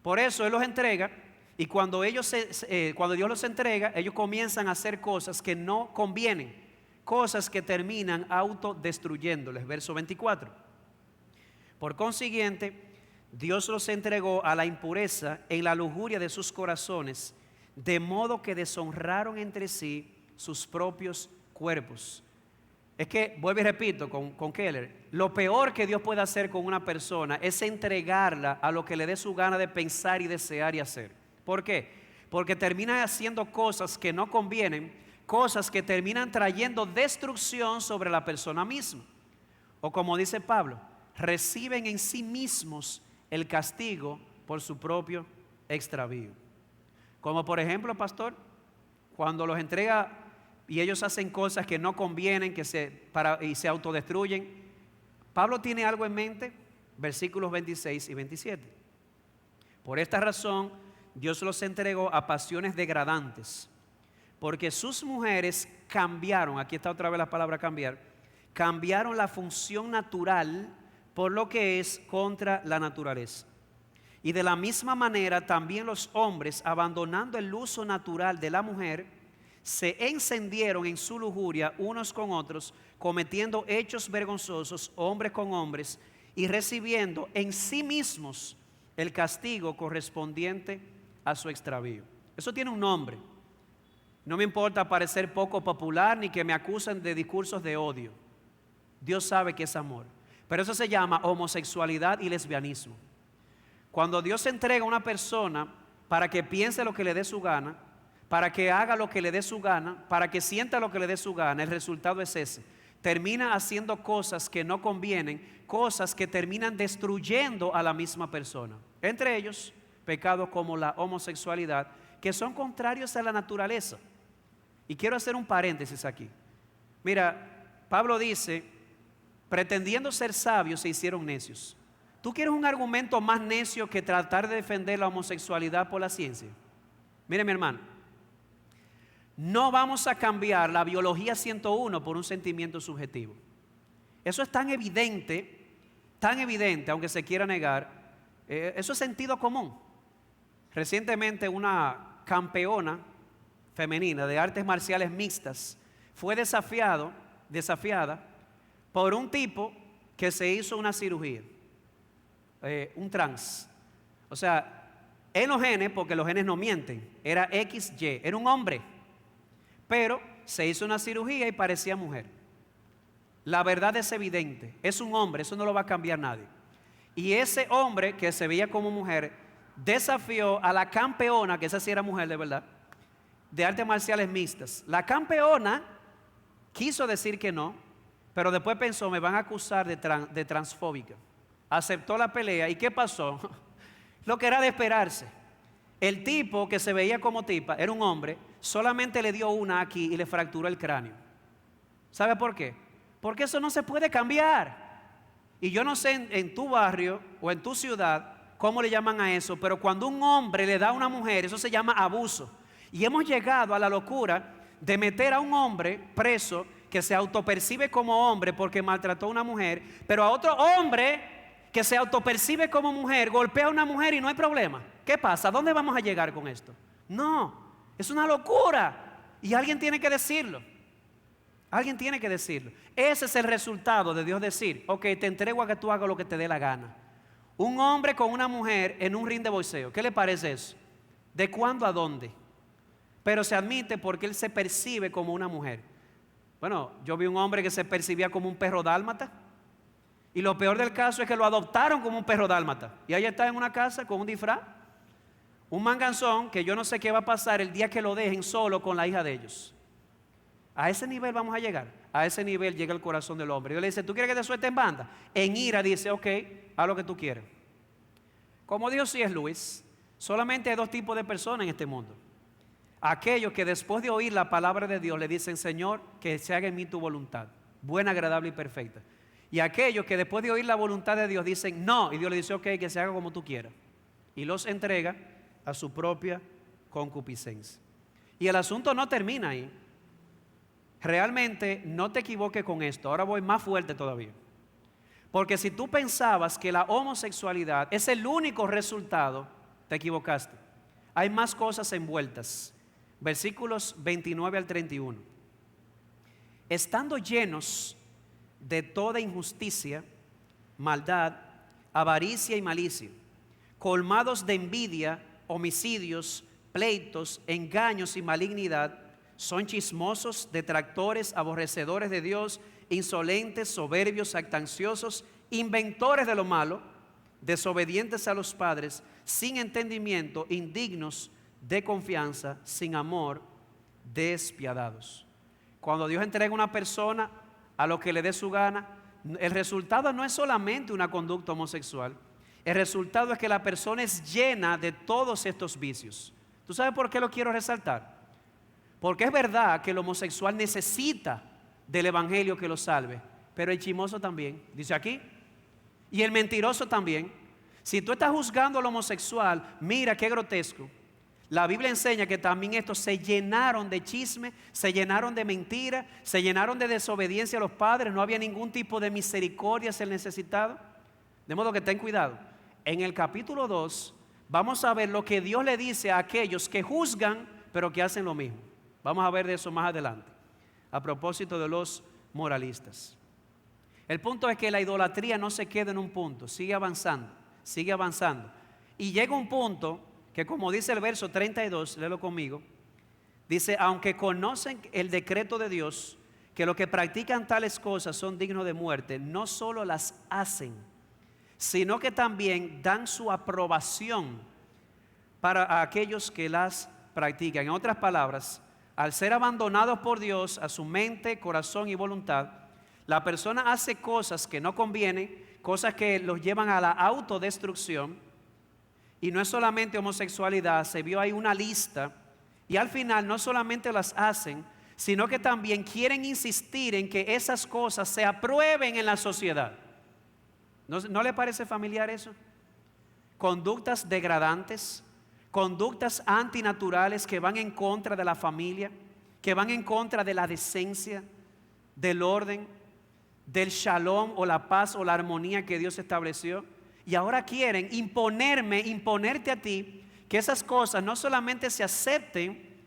Por eso Él los entrega y cuando Dios los entrega, ellos comienzan a hacer cosas que no convienen, cosas que terminan autodestruyéndoles. Verso 24. Por consiguiente, Dios los entregó a la impureza en la lujuria de sus corazones, de modo que deshonraron entre sí sus propios cuerpos. Es que, vuelvo y repito con Keller, lo peor que Dios puede hacer con una persona es entregarla a lo que le dé su gana de pensar y desear y hacer. ¿Por qué? porque terminan haciendo cosas que no convienen, cosas que terminan trayendo destrucción sobre la persona misma. O como dice Pablo, reciben en sí mismos el castigo por su propio extravío. Como por ejemplo, pastor, cuando los entrega y ellos hacen cosas que no convienen y se autodestruyen. Pablo tiene algo en mente, versículos 26 y 27. Por esta razón, Dios los entregó a pasiones degradantes, porque sus mujeres cambiaron, aquí está otra vez la palabra cambiar, cambiaron la función natural por lo que es contra la naturaleza. Y de la misma manera también los hombres, abandonando el uso natural de la mujer, se encendieron en su lujuria unos con otros, cometiendo hechos vergonzosos hombres con hombres y recibiendo en sí mismos el castigo correspondiente a su extravío. Eso tiene un nombre. No me importa parecer poco popular ni que me acusen de discursos de odio. Dios sabe que es amor. Pero eso se llama homosexualidad y lesbianismo. Cuando Dios entrega a una persona para que piense lo que le dé su gana, para que haga lo que le dé su gana, para que sienta lo que le dé su gana, el resultado es ese. Termina haciendo cosas que no convienen, cosas que terminan destruyendo a la misma persona. Entre ellos, pecados como la homosexualidad, que son contrarios a la naturaleza. Y quiero hacer un paréntesis aquí. Mira, Pablo dice, pretendiendo ser sabios se hicieron necios. ¿Tú quieres un argumento más necio que tratar de defender la homosexualidad por la ciencia? Mire, mi hermano, no vamos a cambiar la biología 101 por un sentimiento subjetivo. Eso es tan evidente, aunque se quiera negar. Eso es sentido común. Recientemente una campeona femenina de artes marciales mixtas fue desafiada por un tipo que se hizo una cirugía, un trans. O sea, en los genes, porque los genes no mienten, era XY, era un hombre, pero se hizo una cirugía y parecía mujer. La verdad es evidente, es un hombre, eso no lo va a cambiar nadie. Y ese hombre que se veía como mujer desafió a la campeona, que esa sí era mujer de verdad, de artes marciales mixtas. La campeona quiso decir que no, pero después pensó, me van a acusar de transfóbica. Aceptó la pelea. ¿Y qué pasó? Lo que era de esperarse. El tipo que se veía como tipa, era un hombre, solamente le dio una aquí y le fracturó el cráneo. ¿Sabe por qué? Porque eso no se puede cambiar. Y yo no sé en tu barrio o en tu ciudad cómo le llaman a eso, pero cuando un hombre le da a una mujer, eso se llama abuso. Y hemos llegado a la locura de meter a un hombre preso que se autopercibe como hombre porque maltrató a una mujer, pero a otro hombre que se autopercibe como mujer golpea a una mujer y no hay problema. ¿Qué pasa? ¿A dónde vamos a llegar con esto? No, es una locura y alguien tiene que decirlo. Alguien tiene que decirlo. Ese es el resultado de Dios decir, ok, te entrego a que tú hagas lo que te dé la gana. Un hombre con una mujer en un ring de boxeo, ¿qué le parece eso? ¿De cuándo a dónde? Pero se admite porque él se percibe como una mujer. Bueno, yo vi un hombre que se percibía como un perro dálmata. Y lo peor del caso es que lo adoptaron como un perro dálmata. Y ahí está en una casa con un disfraz. Un manganzón que yo no sé qué va a pasar el día que lo dejen solo con la hija de ellos. A ese nivel vamos a llegar. A ese nivel llega el corazón del hombre. Dios le dice, ¿tú quieres que te suelte en banda? En ira dice, ok, haz lo que tú quieres. Como dijo C.S. Lewis, solamente hay dos tipos de personas en este mundo. Aquellos que después de oír la palabra de Dios le dicen, Señor, que se haga en mí tu voluntad, buena, agradable y perfecta. Y aquellos que después de oír la voluntad de Dios dicen, no, y Dios le dice, ok, que se haga como tú quieras. Y los entrega a su propia concupiscencia. Y el asunto no termina ahí. Realmente no te equivoques con esto. Ahora voy más fuerte todavía. Porque si tú pensabas que la homosexualidad es el único resultado, te equivocaste. Hay más cosas envueltas. Versículos 29 al 31. Estando llenos de toda injusticia, maldad, avaricia y malicia, colmados de envidia, homicidios, pleitos, engaños y malignidad, son chismosos, detractores, aborrecedores de Dios, insolentes, soberbios, jactanciosos, inventores de lo malo, desobedientes a los padres, sin entendimiento, indignos de confianza, sin amor, despiadados. Cuando Dios entrega a una persona a lo que le dé su gana, el resultado no es solamente una conducta homosexual. El resultado es que la persona es llena de todos estos vicios. ¿Tú sabes por qué lo quiero resaltar? Porque es verdad que el homosexual necesita del evangelio que lo salve, pero el chismoso también, dice aquí, y el mentiroso también. Si tú estás juzgando al homosexual, mira qué grotesco. La Biblia enseña que también estos se llenaron de chisme, se llenaron de mentira, se llenaron de desobediencia a los padres, no había ningún tipo de misericordia hacia el necesitado. De modo que ten cuidado. En el capítulo 2 vamos a ver lo que Dios le dice a aquellos que juzgan pero que hacen lo mismo. Vamos a ver de eso más adelante, a propósito de los moralistas. El punto es que la idolatría no se queda en un punto, sigue avanzando, sigue avanzando. Y llega un punto que, como dice el verso 32, léelo conmigo, dice: aunque conocen el decreto de Dios, que los que practican tales cosas son dignos de muerte, no solo las hacen, sino que también dan su aprobación para aquellos que las practican. En otras palabras, al ser abandonados por Dios a su mente, corazón y voluntad, la persona hace cosas que no convienen, cosas que los llevan a la autodestrucción. Y no es solamente homosexualidad, se vio ahí una lista, y al final no solamente las hacen, sino que también quieren insistir en que esas cosas se aprueben en la sociedad. ¿No le parece familiar eso? Conductas degradantes, conductas antinaturales que van en contra de la familia, que van en contra de la decencia, del orden, del shalom o la paz o la armonía que Dios estableció. Y ahora quieren imponerte a ti, que esas cosas no solamente se acepten,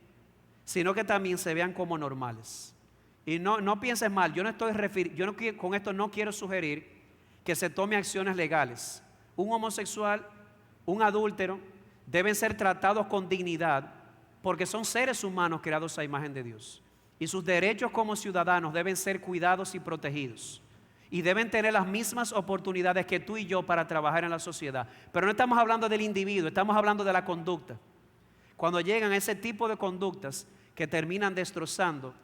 sino que también se vean como normales. Y no pienses mal, con esto no quiero sugerir que se tome acciones legales. Un homosexual, un adúltero, deben ser tratados con dignidad, porque son seres humanos creados a imagen de Dios. Y sus derechos como ciudadanos deben ser cuidados y protegidos. Y deben tener las mismas oportunidades que tú y yo para trabajar en la sociedad. Pero no estamos hablando del individuo, estamos hablando de la conducta. Cuando llegan a ese tipo de conductas que terminan destrozando,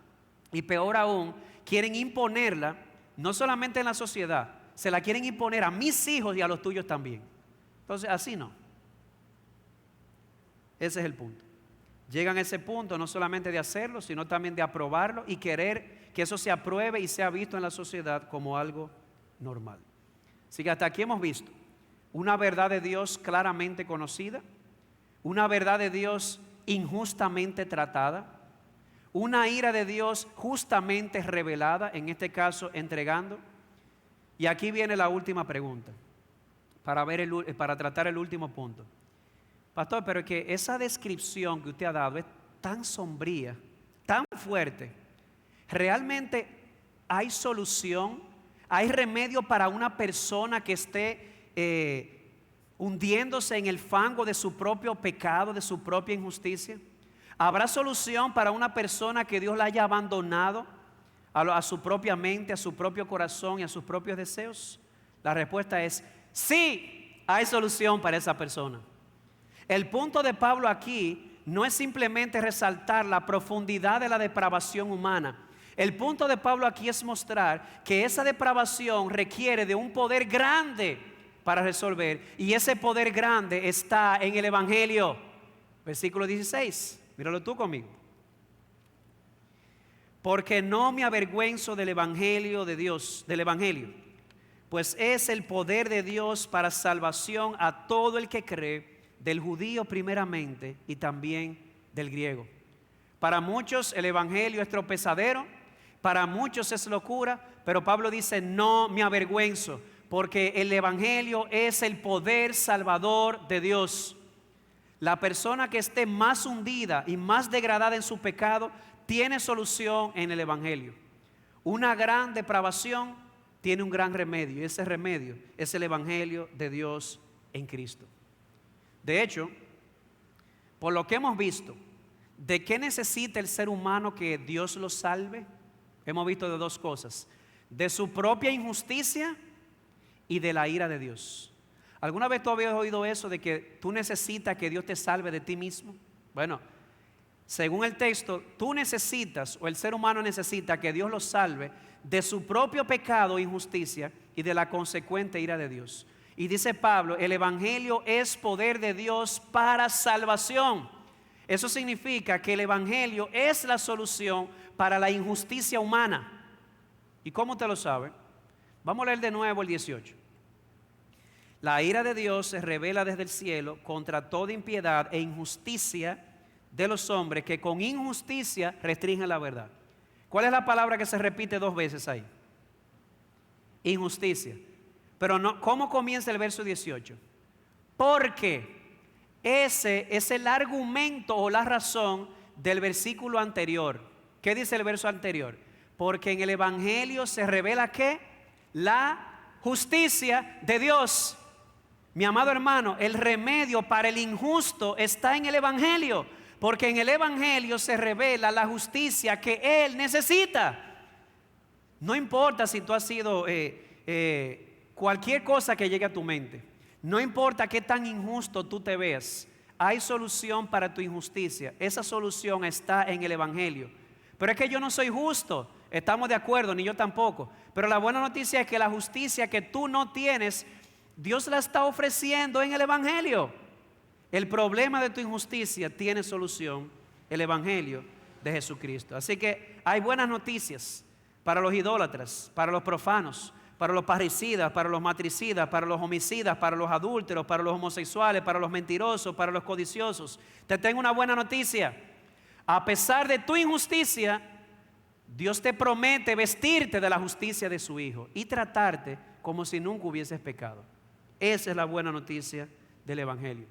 y peor aún, quieren imponerla, no solamente en la sociedad, se la quieren imponer a mis hijos y a los tuyos también. Entonces, así no. Ese es el punto. Llegan a ese punto no solamente de hacerlo, sino también de aprobarlo y querer que eso se apruebe y sea visto en la sociedad como algo normal. Así que hasta aquí hemos visto una verdad de Dios claramente conocida, una verdad de Dios injustamente tratada, una ira de Dios justamente revelada, en este caso entregando. Y aquí viene la última pregunta para tratar el último punto. Pastor, pero es que esa descripción que usted ha dado es tan sombría, tan fuerte. ¿Realmente hay solución? ¿Hay remedio para una persona que esté hundiéndose en el fango de su propio pecado, de su propia injusticia? ¿Habrá solución para una persona que Dios la haya abandonado a su propia mente, a su propio corazón y a sus propios deseos? La respuesta es sí, hay solución para esa persona. El punto de Pablo aquí no es simplemente resaltar la profundidad de la depravación humana. El punto de Pablo aquí es mostrar que esa depravación requiere de un poder grande para resolver, y ese poder grande está en el Evangelio. Versículo 16, míralo tú conmigo. Porque no me avergüenzo del Evangelio de Dios, del Evangelio, pues es el poder de Dios para salvación a todo el que cree, del judío primeramente y también del griego. Para muchos el Evangelio es tropezadero, para muchos es locura, pero Pablo dice: no me avergüenzo, porque el Evangelio es el poder salvador de Dios. La persona que esté más hundida y más degradada en su pecado tiene solución en el Evangelio. Una gran depravación tiene un gran remedio, y ese remedio es el Evangelio de Dios en Cristo. De hecho, por lo que hemos visto, ¿de qué necesita el ser humano que Dios lo salve? Hemos visto de dos cosas: de su propia injusticia y de la ira de Dios. ¿Alguna vez tú habías oído eso de que tú necesitas que Dios te salve de ti mismo? Bueno, según el texto, tú necesitas, o el ser humano necesita, que Dios lo salve de su propio pecado e injusticia y de la consecuente ira de Dios. Y dice Pablo, el evangelio es poder de Dios para salvación. Eso significa que el evangelio es la solución para la injusticia humana. ¿Y cómo te lo sabe? Vamos a leer de nuevo el 18. La ira de Dios se revela desde el cielo contra toda impiedad e injusticia de los hombres que con injusticia restringen la verdad. ¿Cuál es la palabra que se repite 2 veces ahí? Injusticia. Pero no, ¿cómo comienza el verso 18? Porque ese es el argumento o la razón del versículo anterior. ¿Qué dice el verso anterior? Porque en el evangelio se revela ¿qué? La justicia de Dios. Mi amado hermano, el remedio para el injusto está en el evangelio, porque en el evangelio se revela la justicia que él necesita. No importa si tú has sido cualquier cosa que llegue a tu mente, no importa qué tan injusto tú te veas, hay solución para tu injusticia. Esa solución está en el evangelio. Pero es que yo no soy justo, estamos de acuerdo, ni yo tampoco. Pero la buena noticia es que la justicia que tú no tienes, Dios la está ofreciendo en el evangelio. El problema de tu injusticia tiene solución, el evangelio de Jesucristo. Así que hay buenas noticias para los idólatras, para los profanos, para los parricidas, para los matricidas, para los homicidas, para los adúlteros, para los homosexuales, para los mentirosos, para los codiciosos. Te tengo una buena noticia. A pesar de tu injusticia, Dios te promete vestirte de la justicia de su Hijo y tratarte como si nunca hubieses pecado. Esa es la buena noticia del evangelio.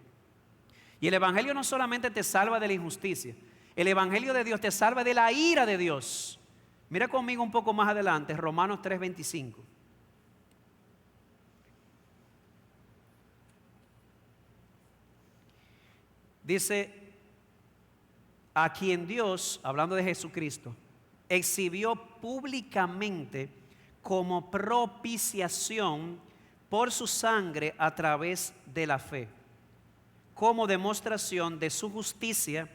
Y el evangelio no solamente te salva de la injusticia, el evangelio de Dios te salva de la ira de Dios. Mira conmigo un poco más adelante, Romanos 3:25. Dice, a quien Dios, hablando de Jesucristo, exhibió públicamente como propiciación por su sangre a través de la fe, como demostración de su justicia,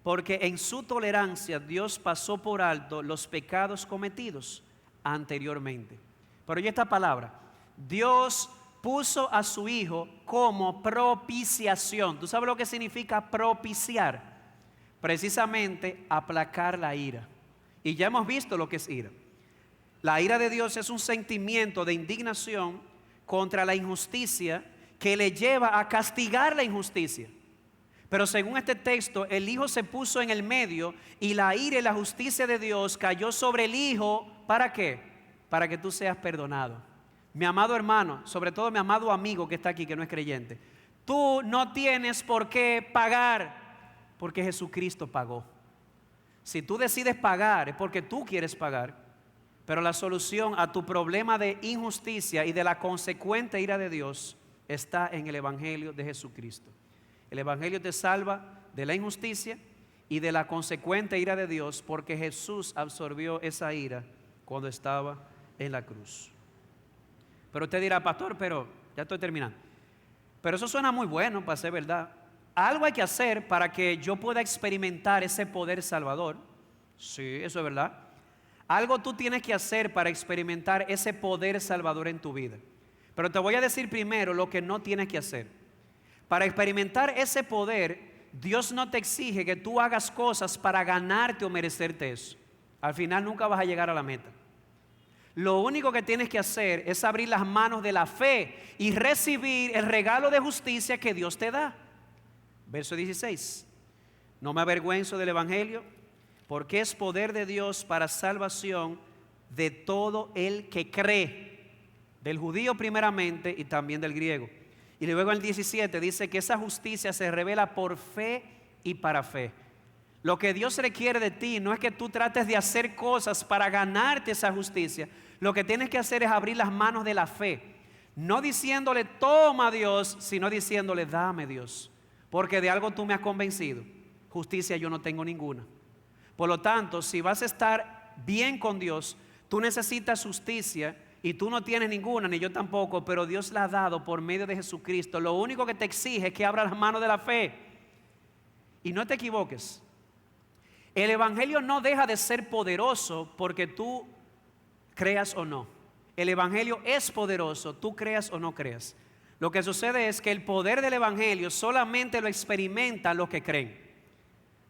porque en su tolerancia Dios pasó por alto los pecados cometidos anteriormente. Pero oye esta palabra, Dios puso a su Hijo como propiciación. ¿Tú sabes lo que significa propiciar? Precisamente aplacar la ira. Y ya hemos visto lo que es ira. La ira de Dios es un sentimiento de indignación contra la injusticia que le lleva a castigar la injusticia. Pero según este texto, el Hijo se puso en el medio y la ira y la justicia de Dios cayó sobre el Hijo. ¿Para qué? Para que tú seas perdonado. Mi amado hermano, sobre todo mi amado amigo que está aquí, que no es creyente, tú no tienes por qué pagar, porque Jesucristo pagó. Si tú decides pagar, es porque tú quieres pagar. Pero la solución a tu problema de injusticia y de la consecuente ira de Dios está en el evangelio de Jesucristo. El evangelio te salva de la injusticia y de la consecuente ira de Dios, porque Jesús absorbió esa ira cuando estaba en la cruz. Pero usted dirá, pastor, pero ya estoy terminando. Pero eso suena muy bueno para ser verdad. Algo hay que hacer para que yo pueda experimentar ese poder salvador. Sí, eso es verdad. Algo tú tienes que hacer para experimentar ese poder salvador en tu vida. Pero te voy a decir primero lo que no tienes que hacer. Para experimentar ese poder, Dios no te exige que tú hagas cosas para ganarte o merecerte eso. Al final nunca vas a llegar a la meta. Lo único que tienes que hacer es abrir las manos de la fe y recibir el regalo de justicia que Dios te da. Verso 16. No me avergüenzo del evangelio, porque es poder de Dios para salvación de todo el que cree, del judío primeramente y también del griego. Y luego en el 17 dice que esa justicia se revela por fe y para fe. Lo que Dios requiere de ti no es que tú trates de hacer cosas para ganarte esa justicia. Lo que tienes que hacer es abrir las manos de la fe, no diciéndole toma Dios, sino diciéndole dame Dios, porque de algo tú me has convencido. Justicia yo no tengo ninguna. Por lo tanto, si vas a estar bien con Dios, tú necesitas justicia y tú no tienes ninguna, ni yo tampoco, pero Dios la ha dado por medio de Jesucristo. Lo único que te exige es que abras las manos de la fe. Y no te equivoques. El Evangelio no deja de ser poderoso porque tú creas o no. El Evangelio es poderoso, tú creas o no creas. Lo que sucede es que el poder del Evangelio solamente lo experimentan los que creen.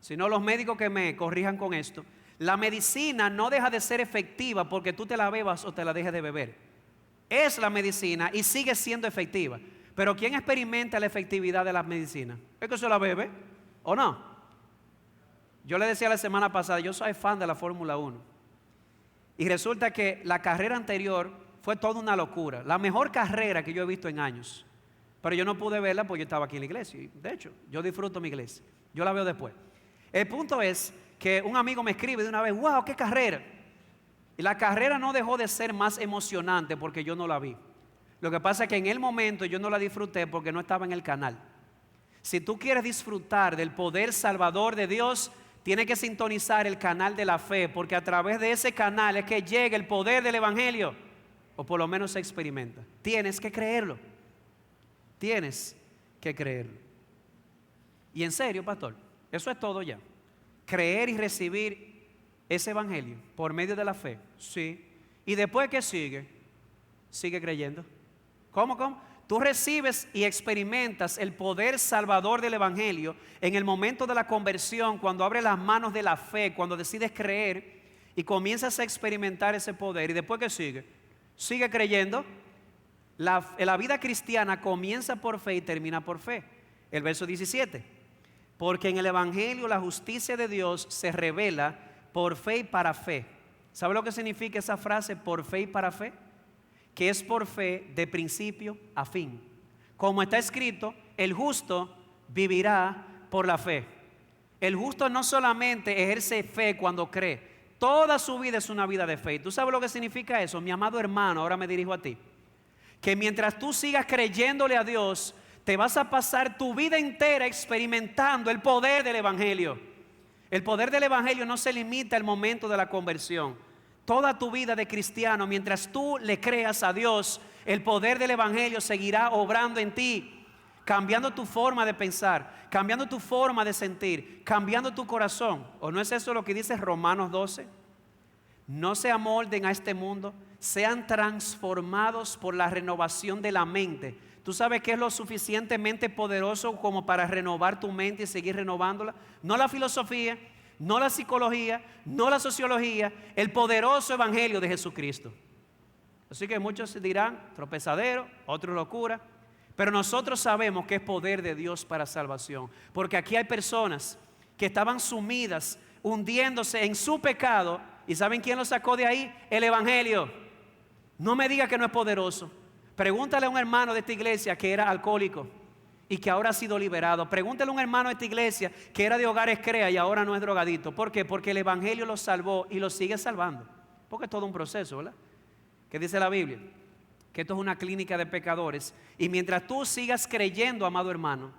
Si no, los médicos que me corrijan con esto. La medicina no deja de ser efectiva porque tú te la bebas o te la dejes de beber. Es la medicina y sigue siendo efectiva. Pero ¿quién experimenta la efectividad de la medicina? ¿Es que se la bebe o no? Yo le decía la semana pasada, yo soy fan de la Fórmula 1. Y resulta que la carrera anterior fue toda una locura. La mejor carrera que yo he visto en años. Pero yo no pude verla porque yo estaba aquí en la iglesia. Y de hecho, yo disfruto mi iglesia. Yo la veo después. El punto es que un amigo me escribe de una vez, wow, qué carrera. Y la carrera no dejó de ser más emocionante porque yo no la vi. Lo que pasa es que en el momento yo no la disfruté porque no estaba en el canal. Si tú quieres disfrutar del poder salvador de Dios, tienes que sintonizar el canal de la fe, porque a través de ese canal es que llega el poder del Evangelio, o por lo menos se experimenta. Tienes que creerlo. Tienes que creerlo. Y en serio, pastor, eso es todo ya. Creer y recibir ese Evangelio por medio de la fe. Sí. ¿Y después qué sigue? Sigue creyendo. ¿Cómo? Tú recibes y experimentas el poder salvador del Evangelio en el momento de la conversión, cuando abres las manos de la fe, cuando decides creer y comienzas a experimentar ese poder. ¿Y después qué sigue? Sigue creyendo. La vida cristiana comienza por fe y termina por fe. El verso 17. Porque en el Evangelio la justicia de Dios se revela por fe y para fe. ¿Sabe lo que significa esa frase, por fe y para fe? Que es por fe de principio a fin. Como está escrito, el justo vivirá por la fe. El justo no solamente ejerce fe cuando cree, toda su vida es una vida de fe. ¿Tú sabes lo que significa eso? Mi amado hermano, ahora me dirijo a ti. Que mientras tú sigas creyéndole a Dios, te vas a pasar tu vida entera experimentando el poder del Evangelio. El poder del Evangelio no se limita al momento de la conversión. Toda tu vida de cristiano, mientras tú le creas a Dios, el poder del Evangelio seguirá obrando en ti, cambiando tu forma de pensar, cambiando tu forma de sentir, cambiando tu corazón. ¿O no es eso lo que dice Romanos 12? No se amolden a este mundo, sean transformados por la renovación de la mente. ¿Tú sabes qué es lo suficientemente poderoso como para renovar tu mente y seguir renovándola? No la filosofía, no la psicología, no la sociología, el poderoso Evangelio de Jesucristo. Así que muchos dirán tropezadero, otros locura, pero nosotros sabemos que es poder de Dios para salvación, porque aquí hay personas que estaban sumidas, hundiéndose en su pecado, y ¿saben quién los sacó de ahí? El Evangelio. No me diga que no es poderoso. Pregúntale a un hermano de esta iglesia que era alcohólico y que ahora ha sido liberado. Pregúntale a un hermano de esta iglesia que era de Hogares Crea y ahora no es drogadito. ¿Por qué? Porque el Evangelio lo salvó y lo sigue salvando. Porque es todo un proceso, ¿verdad? ¿Qué dice la Biblia? Que esto es una clínica de pecadores. Y mientras tú sigas creyendo, amado hermano,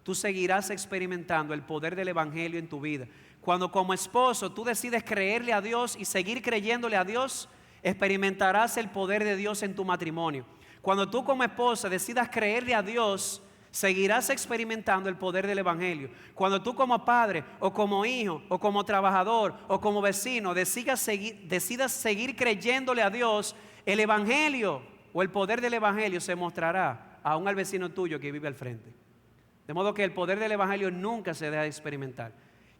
tú seguirás experimentando el poder del Evangelio en tu vida. Cuando como esposo tú decides creerle a Dios y seguir creyéndole a Dios, experimentarás el poder de Dios en tu matrimonio. Cuando tú como esposa decidas creerle a Dios, seguirás experimentando el poder del Evangelio. Cuando tú como padre o como hijo o como trabajador o como vecino decidas seguir creyéndole a Dios, el Evangelio o el poder del Evangelio se mostrará aún al vecino tuyo que vive al frente. De modo que el poder del Evangelio nunca se deja de experimentar.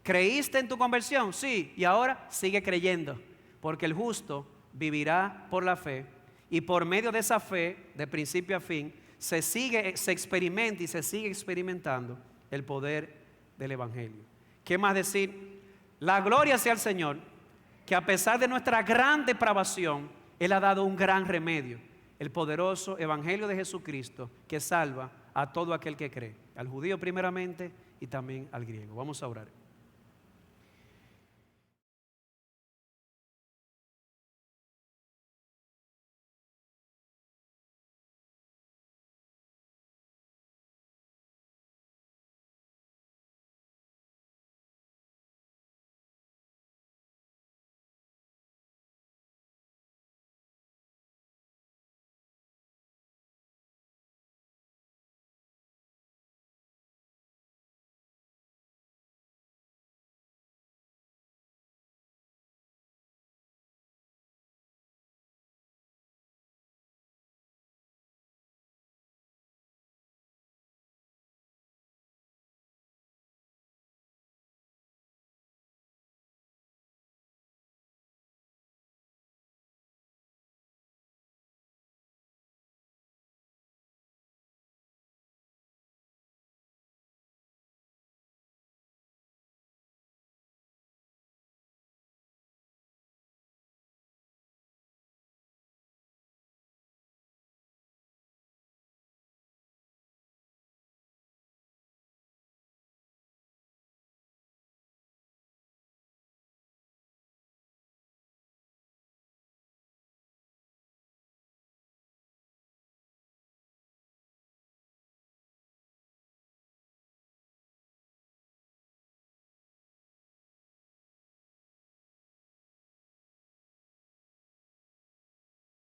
¿Creíste en tu conversión? Sí, y ahora sigue creyendo, porque el justo vivirá por la fe. Y por medio de esa fe, de principio a fin, se experimenta y se sigue experimentando el poder del Evangelio. ¿Qué más decir? La gloria sea al Señor, que a pesar de nuestra gran depravación, Él ha dado un gran remedio. El poderoso Evangelio de Jesucristo, que salva a todo aquel que cree. Al judío primeramente y también al griego. Vamos a orar.